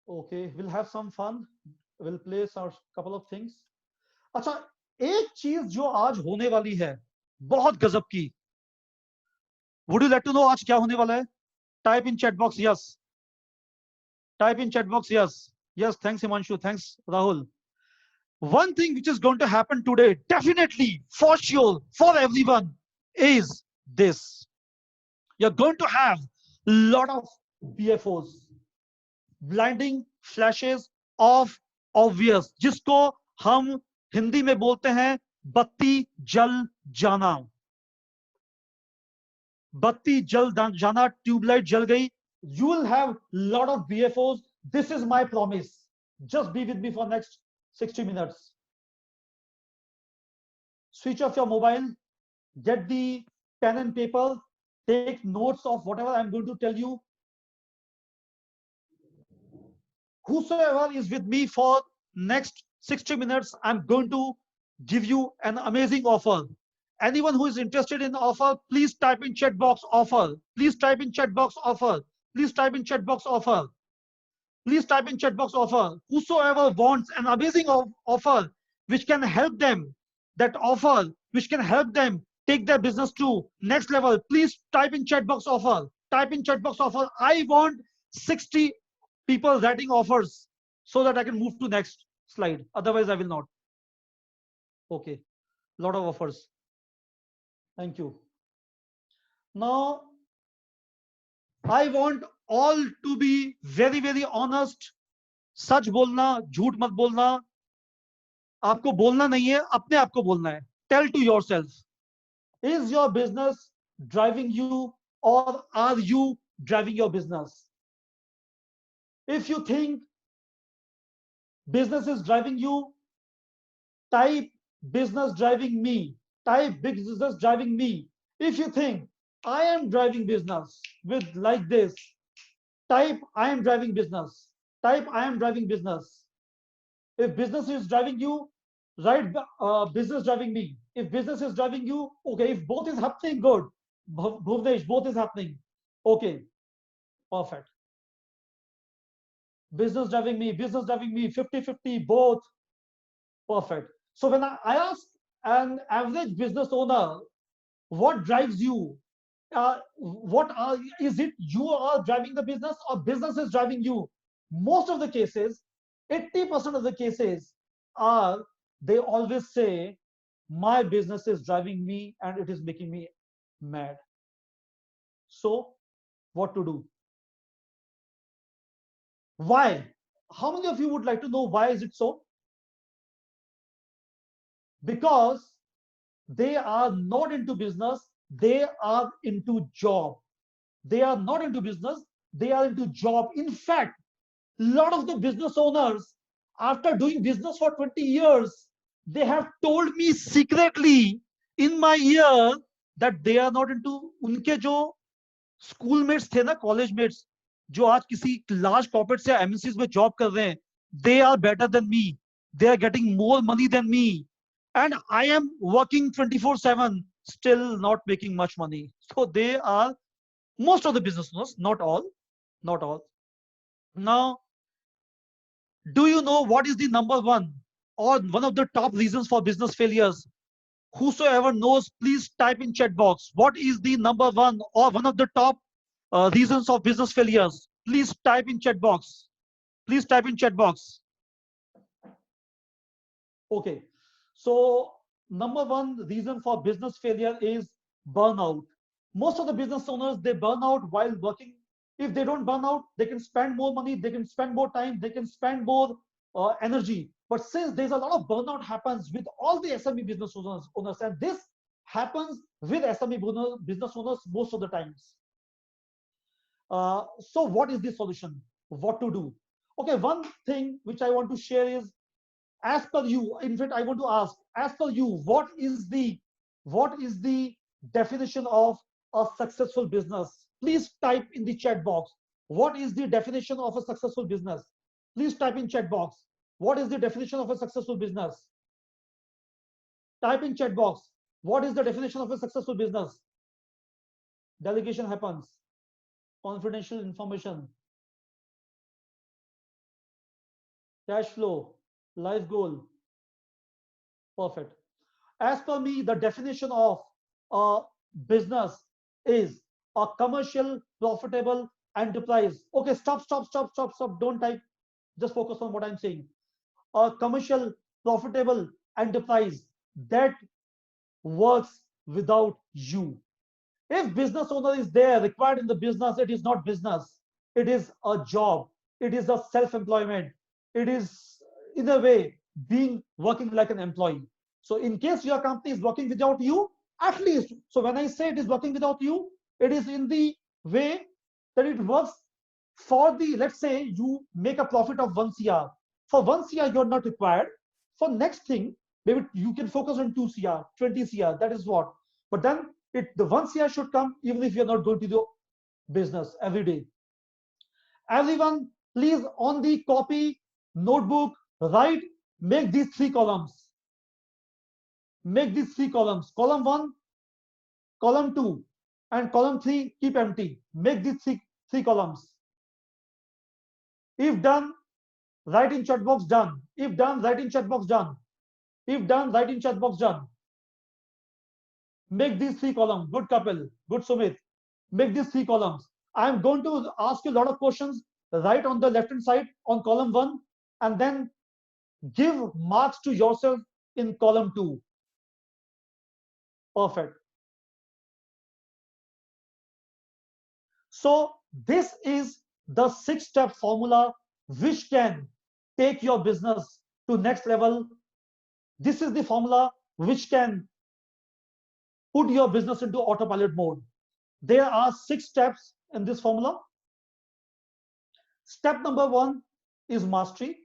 Okay, we'll have some fun, we'll play some couple of things. अच्छा, एक चीज जो आज होने वाली है बहुत गजब की, would you like to know आज क्या होने वाला है? Type in chat box yes, type in chat box yes. Yes, thanks Himanshu, thanks Rahul. One thing which is going to happen today, definitely, for sure, for everyone, is this. You're going to have a lot of BFOs, blinding flashes of obvious, जिसको हम हिंदी में बोलते हैं बत्ती जल जाना। बत्ती जल जाना, ट्यूबलाइट जल गई। You will have a lot of BFOs. This is my promise. Just be with me for next 60 minutes. Switch off your mobile, get the pen and paper, take notes of whatever I'm going to tell you. Whosoever is with me for next 60 minutes, I'm going to give you an amazing offer. Anyone who is interested in the offer, please type in chat box offer. Please type in chat box offer. Please type in chat box offer. Please type in chat box offer. Whosoever wants an amazing offer which can help them, that offer which can help them take their business to next level, please type in chat box offer. Type in chat box offer. I want 60 people writing offers so that I can move to next slide. Otherwise, I will not. Okay, lot of offers. Thank you. Now, I want all to be very, very honest. सच बोलना, झूठ मत बोलना. आपको बोलना नहीं है, अपने आप को बोलना है. Tell to yourself, is your business driving you or are you driving your business? If you think business is driving you, type business driving me. Type business driving me. If you think I am driving business with like this, type I am driving business. Type I am driving business. If business is driving you, write business driving me. If business is driving you, okay. If both is happening, good. Bhuvnesh, both is happening. Okay, perfect. Business driving me, 50-50, both. Perfect. So when I ask an average business owner, what drives you? Is it you are driving the business or business is driving you? Most of the cases, 80% of the cases are, they always say, my business is driving me and it is making me mad. So what to do? Why? How many of you would like to know why is it so? Because they are not into business, they are into job. They are not into business, they are into job. In fact, a lot of the business owners, after doing business for 20 years, they have told me secretly in my ear that they are not into, उनके जो schoolmates थे ना, college mates, जो आज किसी large corporates या MNCs में job कर रहे हैं, they are better than me, they are getting more money than me, and I am working 24/7, still not making much money. So they are, most of the business owners, not all. Now, do you know what is the number one or one of the top reasons for business failures? Whosoever knows, please type in chat box. What is the number one or one of the top reasons of business failures? Please type in chat box. Please type in chat box. Okay. So number one reason for business failure is burnout. Most of the business owners, they burn out while working. If they don't burn out, they can spend more money, they can spend more time, they can spend more energy. But since there's a lot of burnout happens with all the SME business owners, and this happens with SME business owners most of the times. So what is the solution? What to do? Okay, one thing which I want to share is, as per you, in fact, I want to ask, as per you, what is the definition of a successful business? Please type in the chat box. What is the definition of a successful business? Please type in chat box. What is the definition of a successful business? Type in chat box. What is the definition of a successful business? Delegation happens. Confidential information. Cash flow. Life goal. Perfect. As per me, the definition of a business is a commercial, profitable enterprise. Okay, stop. Don't type. Just focus on what I'm saying. A commercial, profitable enterprise that works without you. If business owner is there required in the business, it is not business. It is a job. It is a self-employment. It is, in a way, working like an employee. So in case your company is working without you, at least, so when I say it is working without you, it is in the way that it works for the, let's say you make a profit of 1 CR. For 1 CR, you're not required. For next thing, maybe you can focus on 2 CR, 20 CR, that is what. But then the 1 CR should come even if you're not going to do business every day. Everyone, please, on the copy notebook, write, make these 3 columns. Make these 3 columns. Column 1, column 2, and column 3, keep empty. Make these three columns. If done, write in chat box done. If done, write in chat box done. If done, write in chat box done. Make these 3 columns. Good Kapil, good Sumit. Make these 3 columns. I am going to ask you a lot of questions. Write on the left hand side on column 1, and then give marks to yourself in column 2. Perfect. So This is the 6-step formula which can take your business to next level. This is the formula which can put your business into autopilot mode. There are 6 steps in this formula. Step number 1 is mastery.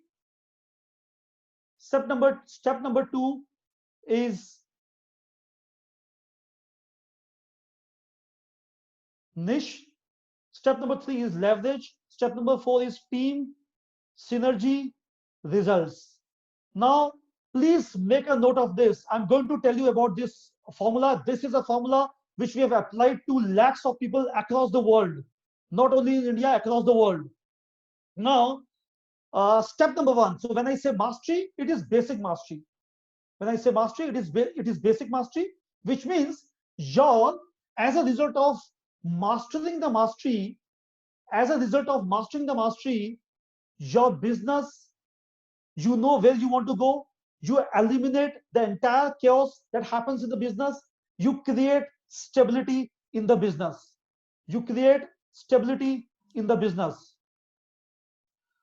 Step number 2 is niche. Step number 3 is leverage. Step number 4 is team, synergy, results. Now, please make a note of this. I'm going to tell you about this formula. This is a formula which we have applied to lakhs of people across the world, not only in India, across the world. Now, step number 1. So when I say mastery, it is basic mastery. When I say mastery, it is basic mastery, which means as a result of mastering the mastery, your business, you know where you want to go. You eliminate the entire chaos that happens in the business. You create stability in the business.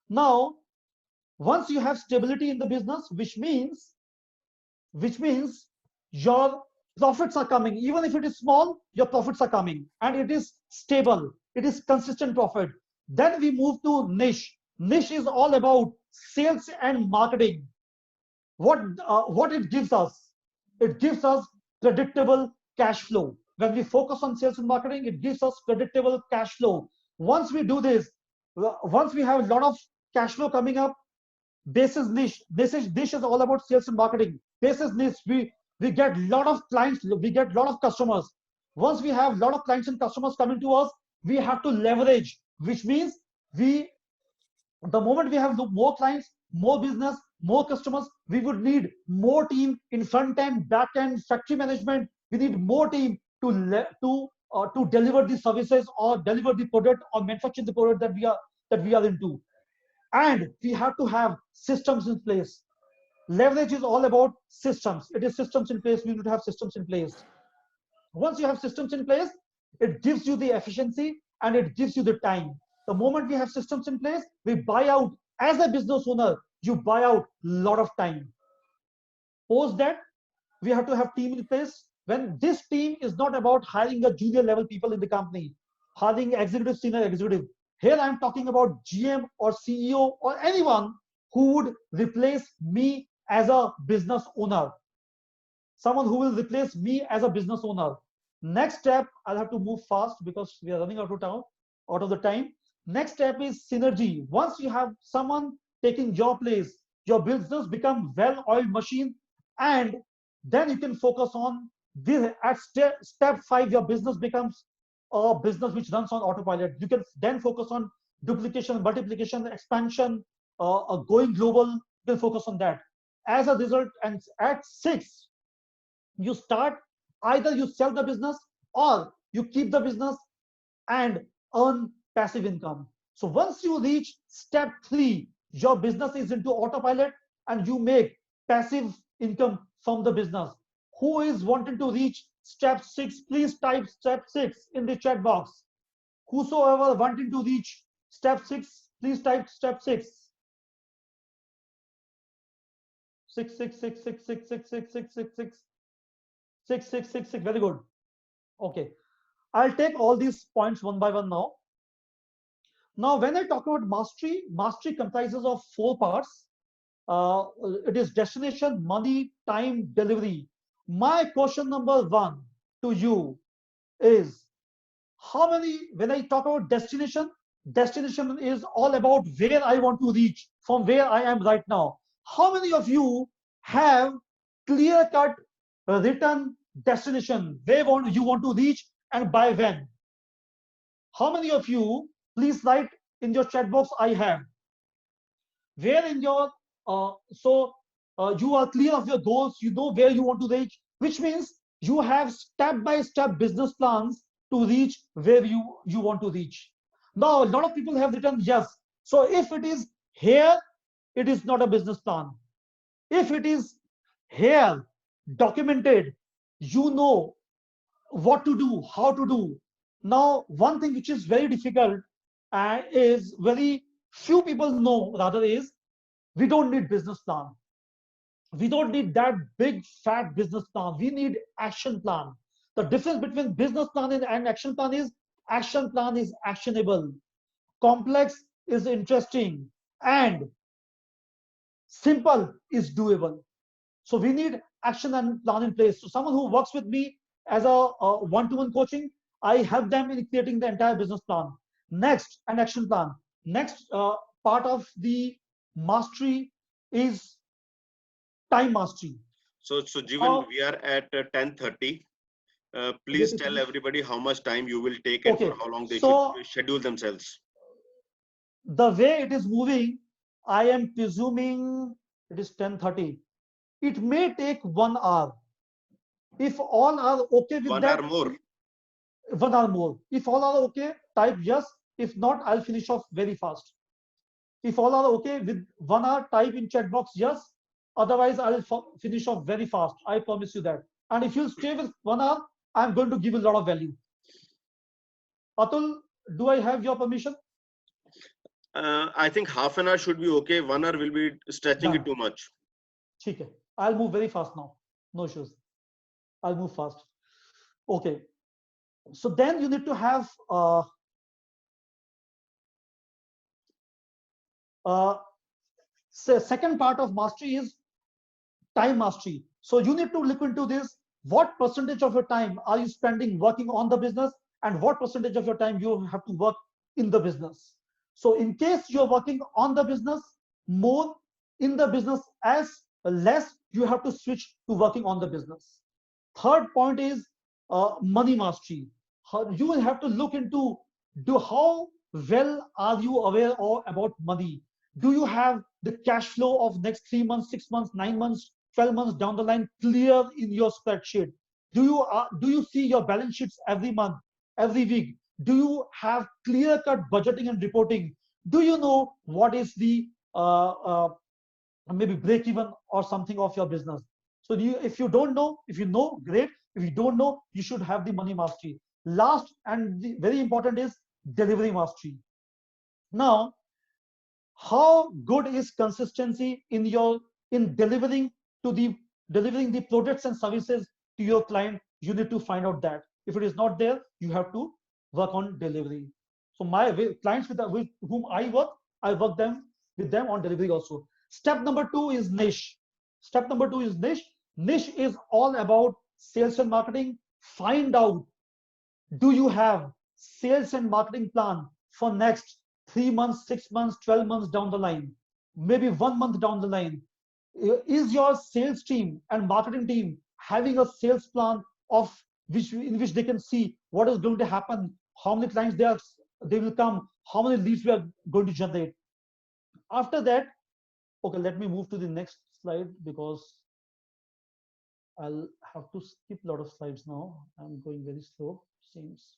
Now, once you have stability in the business, which means your profits are coming. Even if it is small, your profits are coming, and it is stable. It is consistent profit. Then we move to niche. Niche is all about sales and marketing. What it gives us? It gives us predictable cash flow. When we focus on sales and marketing, it gives us predictable cash flow. Once we do this, once we have a lot of cash flow coming up, basis niche. Niche is all about sales and marketing. Basis niche, we get a lot of clients, we get a lot of customers. Once we have a lot of clients and customers coming to us, we have to leverage, which means the moment we have more clients, more business, more customers, we would need more team in front end, back end, factory management. We need more team to deliver the services or deliver the product or manufacture the product that we are into. And we have to have systems in place. Leverage is all about systems. It is systems in place. We need to have systems in place. Once you have systems in place, it gives you the efficiency and it gives you the time. The moment we have systems in place, we buy out, as a business owner, you buy out a lot of time. Post that, we have to have team in place. When this team is not about hiring a junior level people in the company, hiring executive, senior executive. Here I'm talking about GM or CEO or anyone who would replace me as a business owner. Someone who will replace me as a business owner. Next step, I'll have to move fast because we are running out of the time. Next step is synergy. Once you have someone taking your place, your business become well-oiled machine, and then you can focus on this. At step 5, your business becomes a business which runs on autopilot. You can then focus on duplication, multiplication, expansion, going global. You can focus on that. As a result, and at 6, you start, either you sell the business or you keep the business and earn passive income. So once you reach step 3, your business is into autopilot and you make passive income from the business. Who is wanting to reach step 6? Please type step 6 in the chat box. Whosoever wanting to reach step 6, please type step 6. 6, 6, 6, 6, 6, 6, 6, 6, 6, 6. 6, 6, 6, 6. Very good. Okay. I'll take all these points one by one now. Now, when I talk about mastery, mastery comprises of 4 parts. It is destination, money, time, delivery. My question number 1 to you is, when I talk about destination, destination is all about where I want to reach from where I am right now. How many of you have clear-cut written destination, where you want to reach and by when? How many of you, please write in your chat box, I have. Where in your, you are clear of your goals, you know where you want to reach, which means you have step-by-step business plans to reach where you want to reach. Now, a lot of people have written yes. So if it is here, it is not a business plan. If it is here, documented, you know what to do, how to do. Now, one thing which is very difficult and is very few people know, rather, is we don't need business plan. We don't need that big fat business plan. We need action plan. The difference between business plan and action plan is action plan is actionable, complex is interesting, and simple is doable. So we need action and plan in place. So someone who works with me as a one-to-one coaching, I help them in creating the entire business plan. Next, an action plan. Next part of the mastery is time mastery. So Jeevan, we are at 10:30. Please tell everybody how much time you will take and for how long they should schedule themselves. The way it is moving, I am presuming it is 10:30. It may take 1 hour. If all are okay with 1 that, hour more. 1 hour more. If all are okay, type yes. If not, I'll finish off very fast. If all are okay with 1 hour, type in chat box yes. Otherwise, I'll finish off very fast. I promise you that. And if you stay with 1 hour, I'm going to give you a lot of value. Atul, do I have your permission? I think half an hour should be okay. 1 hour will be stretching it too much. Okay. I'll move very fast now. No issues. I'll move fast. Okay. So then you need to have second part of mastery is time mastery. So you need to look into this. What percentage of your time are you spending working on the business, and what percentage of your time you have to work in the business? So in case you're working on the business more, in the business as less, you have to switch to working on the business. Third point is money mastery. You will have to look into how well are you aware about money. Do you have the cash flow of next 3 months, 6 months, 9 months, 12 months down the line clear in your spreadsheet? Do you see your balance sheets every month, every week? Do you have clear-cut budgeting and reporting? Do you know what is the maybe break even or something of your business? So if you don't know, if you know, great. If you don't know, you should have the money mastery. Last and very important is delivery mastery. Now, how good is consistency in delivering the products and services to your client? You need to find out that. If it is not there, you have to work on delivery. So my clients with whom I work with them on delivery also. Step number 2 is niche. Step number 2 is niche. Niche is all about sales and marketing. Find out, do you have sales and marketing plan for next 3 months, 6 months, 12 months down the line, maybe 1 month down the line? Is your sales team and marketing team having a sales plan in which they can see what is going to happen, how many clients they will come, how many leads we are going to generate? After that, okay, let me move to the next slide because I'll have to skip a lot of slides now. I'm going very slow, seems.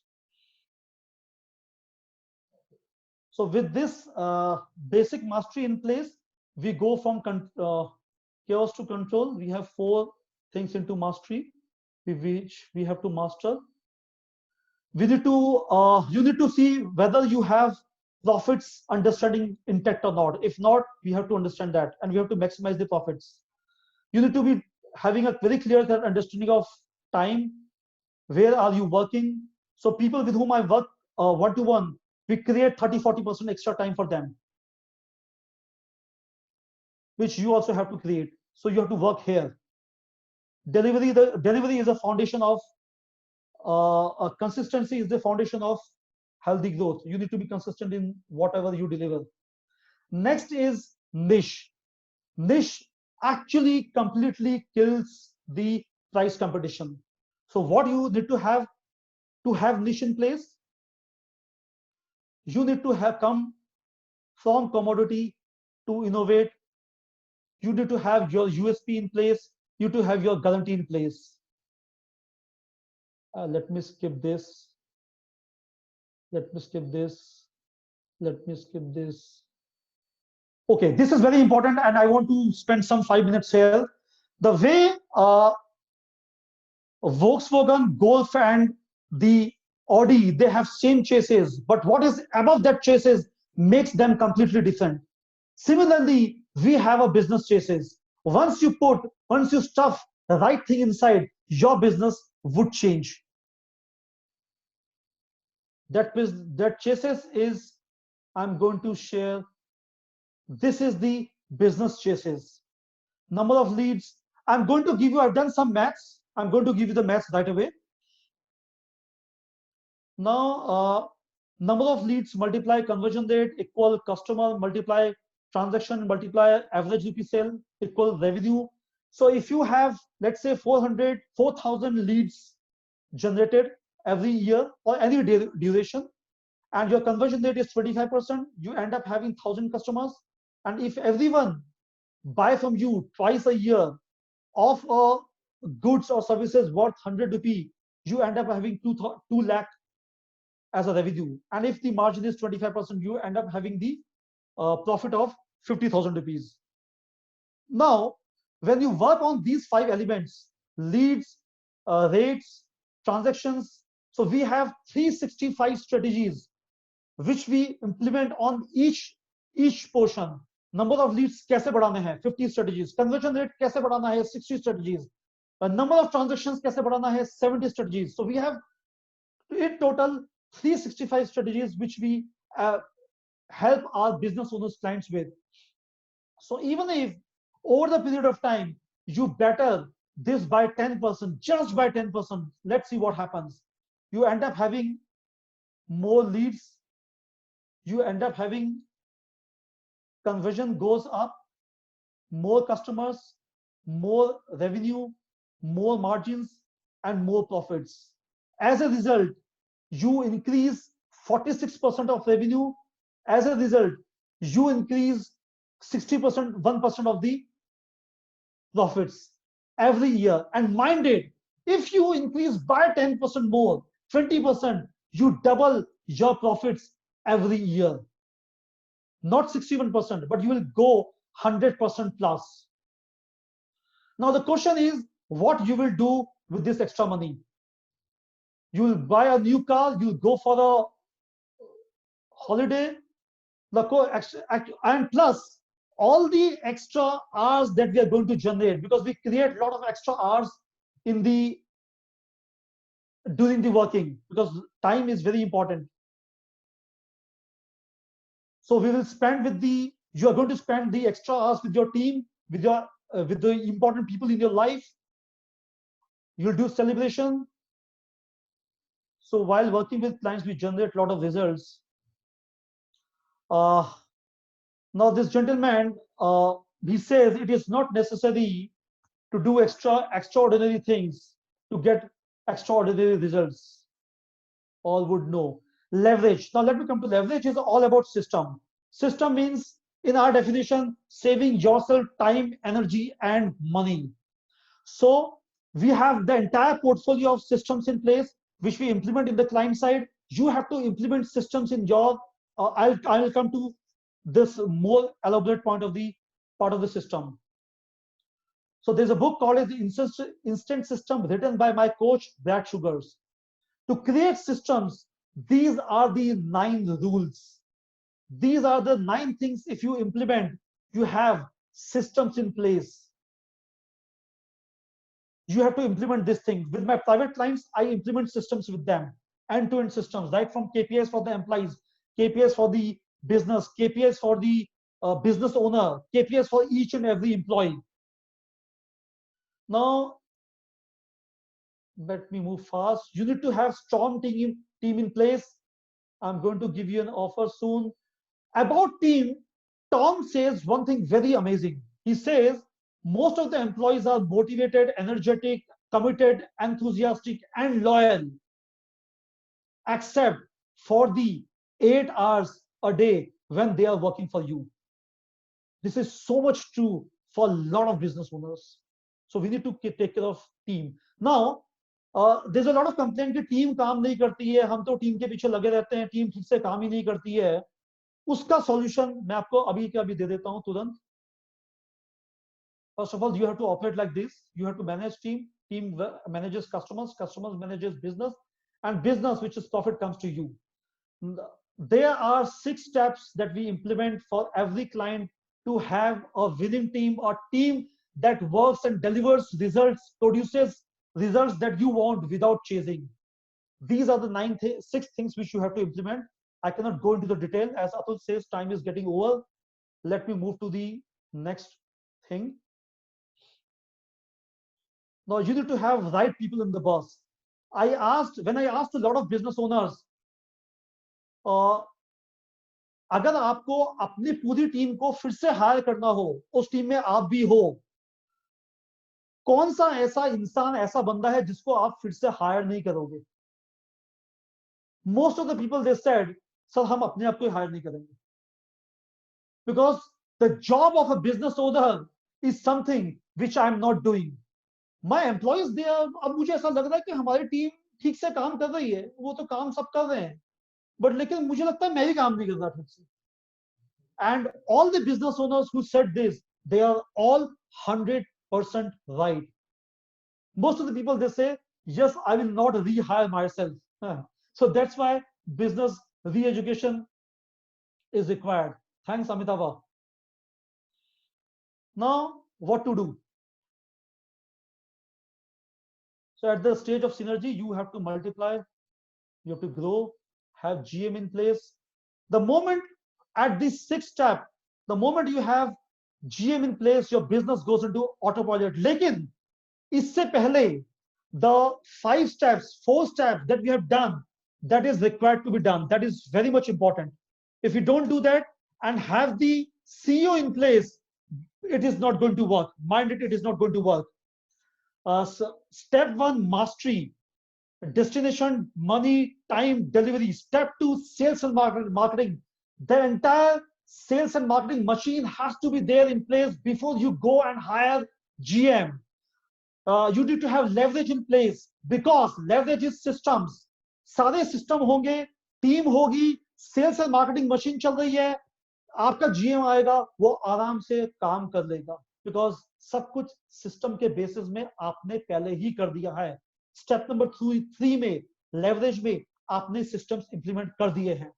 So with this basic mastery in place, we go from chaos to control. We have 4 things into mastery, which we have to master. We need to you need to see whether you have profits understanding intact or not. If not, we have to understand that, and we have to maximize the profits. You need to be having a very clear understanding of time. Where are you working? So people with whom I work one-to-one, we create 30-40% extra time for them, which you also have to create. So you have to work here. Delivery is a foundation of consistency is the foundation of healthy growth. You need to be consistent in whatever you deliver. Next is niche. Niche actually completely kills the price competition. So what you need to have niche in place, you need to have come from commodity to innovate. You need to have your USP in place. You need to have your guarantee in place. Let me skip this. Let me skip this. Let me skip this. Okay, this is very important, and I want to spend some 5 minutes here. The way Volkswagen, Golf, and the Audi, they have same chassis, but what is above that chassis makes them completely different. Similarly, we have a business chassis. Once you stuff the right thing inside, your business would change. That chassis is, I'm going to share. This is the business chassis. Number of leads. I'm going to give you, I've done some maths. I'm going to give you the maths right away. Now, number of leads multiply conversion rate equal customer multiply transaction multiply average rupee sale equal revenue. So if you have, let's say 4,000 leads generated every year or any duration, and your conversion rate is 25%, you end up having 1,000 customers. And if everyone buy from you twice a year of goods or services worth 100 rupee, you end up having 2 lakh as a revenue. And if the margin is 25%, you end up having the profit of 50,000 rupees. Now, when you work on these 5 elements, leads, rates, transactions, so we have 365 strategies which we implement on each portion. Number of leads कैसे बढ़ाने हैं 50 strategies, conversion rate कैसे बढ़ाना है 60 strategies, number of transactions कैसे बढ़ाना है 70 strategies. So we have in total 365 strategies which we help our business owners, clients with. So even if over the period of time you better this by 10%, just by 10%, let's see what happens. You end up having more leads, you end up having conversion goes up, more customers, more revenue, more margins, and more profits. As a result, you increase 46% of revenue. As a result, you increase 60%, 1% of the profits every year. And mind it, if you increase by 10% more, 20%, you double your profits every year. Not 61%, but you will go 100% plus. Now the question is, what you will do with this extra money? You will buy a new car, you will go for a holiday, and plus all the extra hours that we are going to generate, because we create a lot of extra hours in during the working, because time is very important. So we will spend you are going to spend the extra hours with your team, with the important people in your life. You'll do celebration. So while working with clients, we generate a lot of results. Now this gentleman, he says it is not necessary to do extraordinary things to get extraordinary results. All would know. Leverage. Now let me come to leverage. Is all about system. System means, in our definition, saving yourself time, energy, and money. So we have the entire portfolio of systems in place, which we implement in the client side. You have to implement systems in your. I will come to this more elaborate part of the system. So there's a book called as the Instant System, written by my coach Brad Sugars. To create systems, these are the 9 rules. These are the 9 things. If you implement, you have systems in place. You have to implement this thing. With my private clients, I implement systems with them, end-to-end systems, right from KPIs for the employees, KPIs for the business, KPIs for the business owner, KPIs for each and every employee. Now, let me move fast. You need to have strong team in place. I'm going to give you an offer soon. About team, Tom says one thing very amazing. He says most of the employees are motivated, energetic, committed, enthusiastic, and loyal, except for the 8 hours a day when they are working for you. This is so much true for a lot of business owners. So we need to take care of team. Now, there's a lot of complaint कि team काम नहीं करती है, हम तो team के पीछे लगे रहते हैं, team ठीक से काम ही नहीं करती है. उसका solution मैं आपको अभी के अभी दे देता हूं तुरंत. First of all, you have to operate like this. You have to manage team. Team manages customers. Customers manages business. and business, which is profit, comes to you. There are 6 steps that we implement for every client to have a winning team, or team that works and delivers results, produces results that you want without chasing. These are the 6 things which you have to implement. I cannot go into the detail. As Atul says, time is getting over. Let me move to the next thing. Now, you need to have right people in the bus. When I asked a lot of business owners, अगर आपको अपनी पूरी team को फिर से higher करना हो, उस टीम में आप भी हो, कौन सा ऐसा इंसान, ऐसा बंदा है जिसको आप फिर से हायर नहीं करोगे? Most of the people, they said, sir हम अपने आप को हायर नहीं करेंगे. Because the job of a business owner is something which I am not doing. My employees, they are, अब मुझे ऐसा लग रहा है कि हमारी टीम ठीक से काम कर रही है, वो तो काम सब कर रहे हैं, but लेकिन मुझे लगता है मैं ही काम नहीं कर रहा ठीक से. And all the business owners who said this, they are all 100% right. Most of the people, they say, yes, I will not rehire myself. So that's why business re-education is required. Thanks, Amitabh. Now, what to do? So at the stage of synergy, you have to multiply, you have to grow, have GM in place. The moment at this 6th step, the moment you have GM in place, your business goes into autopilot. Lekin, isse pehle, the 5 steps, 4 steps that we have done, that is required to be done. That is very much important. If you don't do that and have the CEO in place, it is not going to work. Mind it, it is not going to work. So step 1, mastery. Destination, money, time, delivery. Step 2, sales and marketing. The entire sales and marketing machine has to be there in place before you go and hire GM. You need to have leverage in place, because leverage is systems. सारे system होंगे, team होगी, sales and marketing machine चल रही है, आपका GM आएगा, वो आराम से काम कर लेगा, बिकॉज सब कुछ सिस्टम के बेसिस में आपने पहले ही कर दिया है. स्टेप नंबर 3 में, लेवरेज में, आपने सिस्टम्स इंप्लीमेंट कर दिए हैं.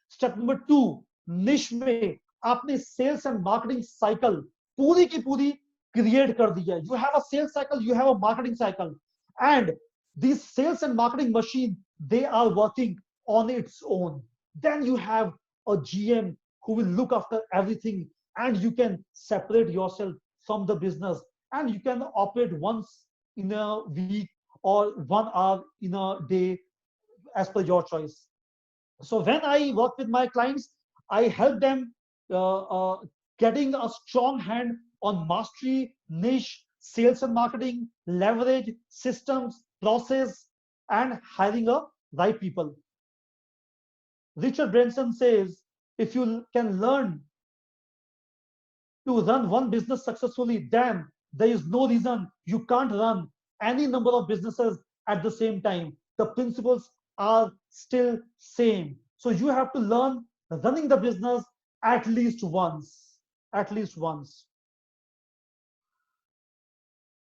स्टेप नंबर 2, निश में, आपने सेल्स एंड मार्केटिंग साइकिल पूरी की पूरी क्रिएट कर दी है. You have a sales cycle, you have a marketing cycle, and these sales and marketing machine, they are working on its own. Then you have a GM who will look after everything, and you can separate yourself from the business, and you can operate once in a week or 1 hour in a day as per your choice. So when I work with my clients, I help them getting a strong hand on mastery, niche, sales and marketing, leverage, systems, process, and hiring a right people. Richard Branson says, if you can learn to run one business successfully, then there is no reason you can't run any number of businesses at the same time. The principles are still same. So you have to learn running the business at least once. At least once.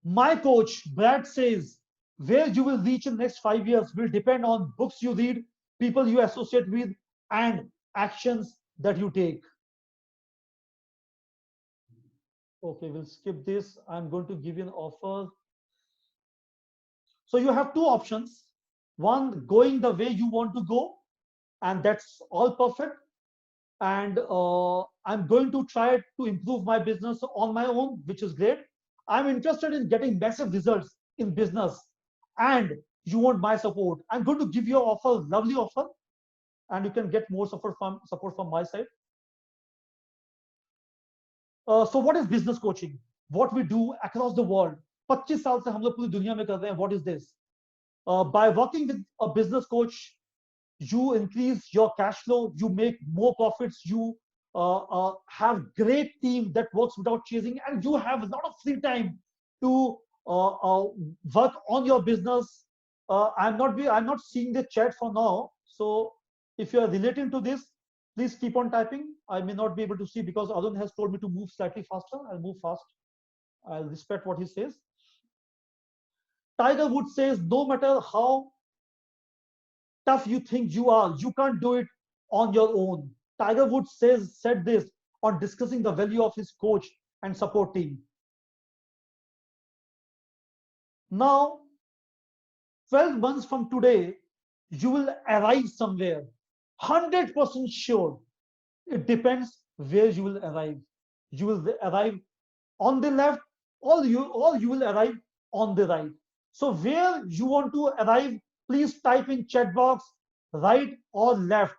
My coach, Brad, says, where you will reach in the next 5 years will depend on books you read, people you associate with, and actions that you take. Okay, we'll skip this. I'm going to give you an offer. So you have 2 options. One, going the way you want to go, and that's all perfect. And I'm going to try to improve my business on my own, which is great. I'm interested in getting massive results in business, and you want my support. I'm going to give you an offer, lovely offer, and you can get more support from my side. So what is business coaching? What we do across the world. 25 साल से हम लोग पूरी दुनिया में कर रहे हैं. What is this? By working with a business coach, you increase your cash flow, you make more profits, you have great team that works without chasing, and you have a lot of free time to work on your business. I'm not seeing the chat for now, so if you are relating to this, please keep on typing. I may not be able to see because Arun has told me to move slightly faster. I'll move fast. I'll respect what he says. Tiger Woods says, no matter how tough you think you are, you can't do it on your own. Tiger Woods said this on discussing the value of his coach and support team. Now, 12 months from today, you will arrive somewhere. 100% sure. It depends where you will arrive. You will arrive on the left, or you will arrive on the right. So where you want to arrive, please type in chat box right or left.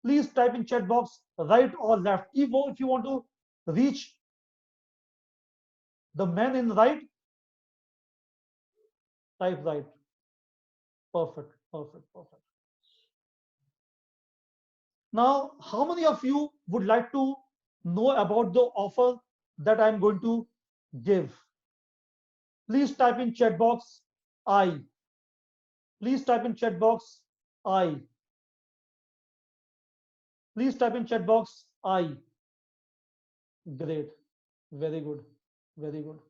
Please type in chat box right or left. If you want to reach the man in right, type right. Perfect, perfect, perfect. Now, how many of you would like to know about the offer that I'm going to give? Please type in chat box I. Please type in chat box I. Please type in chat box I. Great. Very good. Very good.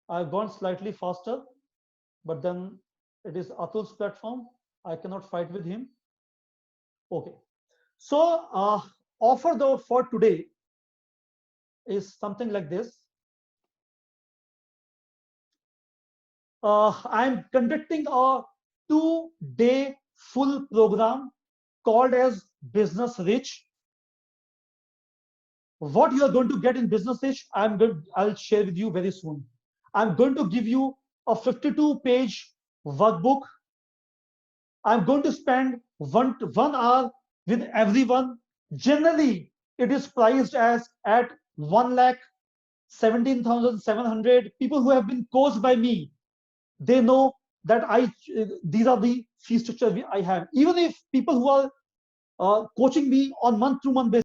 I've gone slightly faster, but then it is Atul's platform. I cannot fight with him. Okay. So offer for today is something like this. I'm conducting a 2-day full program called as Business Rich. What you are going to get in Business Rich, I'll share with you very soon. I'm going to give you a 52-page workbook. I'm going to spend one hour with everyone. Generally, it is priced at 1,17,700. People who have been coached by me, they know that these are the fee structure I have. Even if people who are coaching me on month-to-month basis,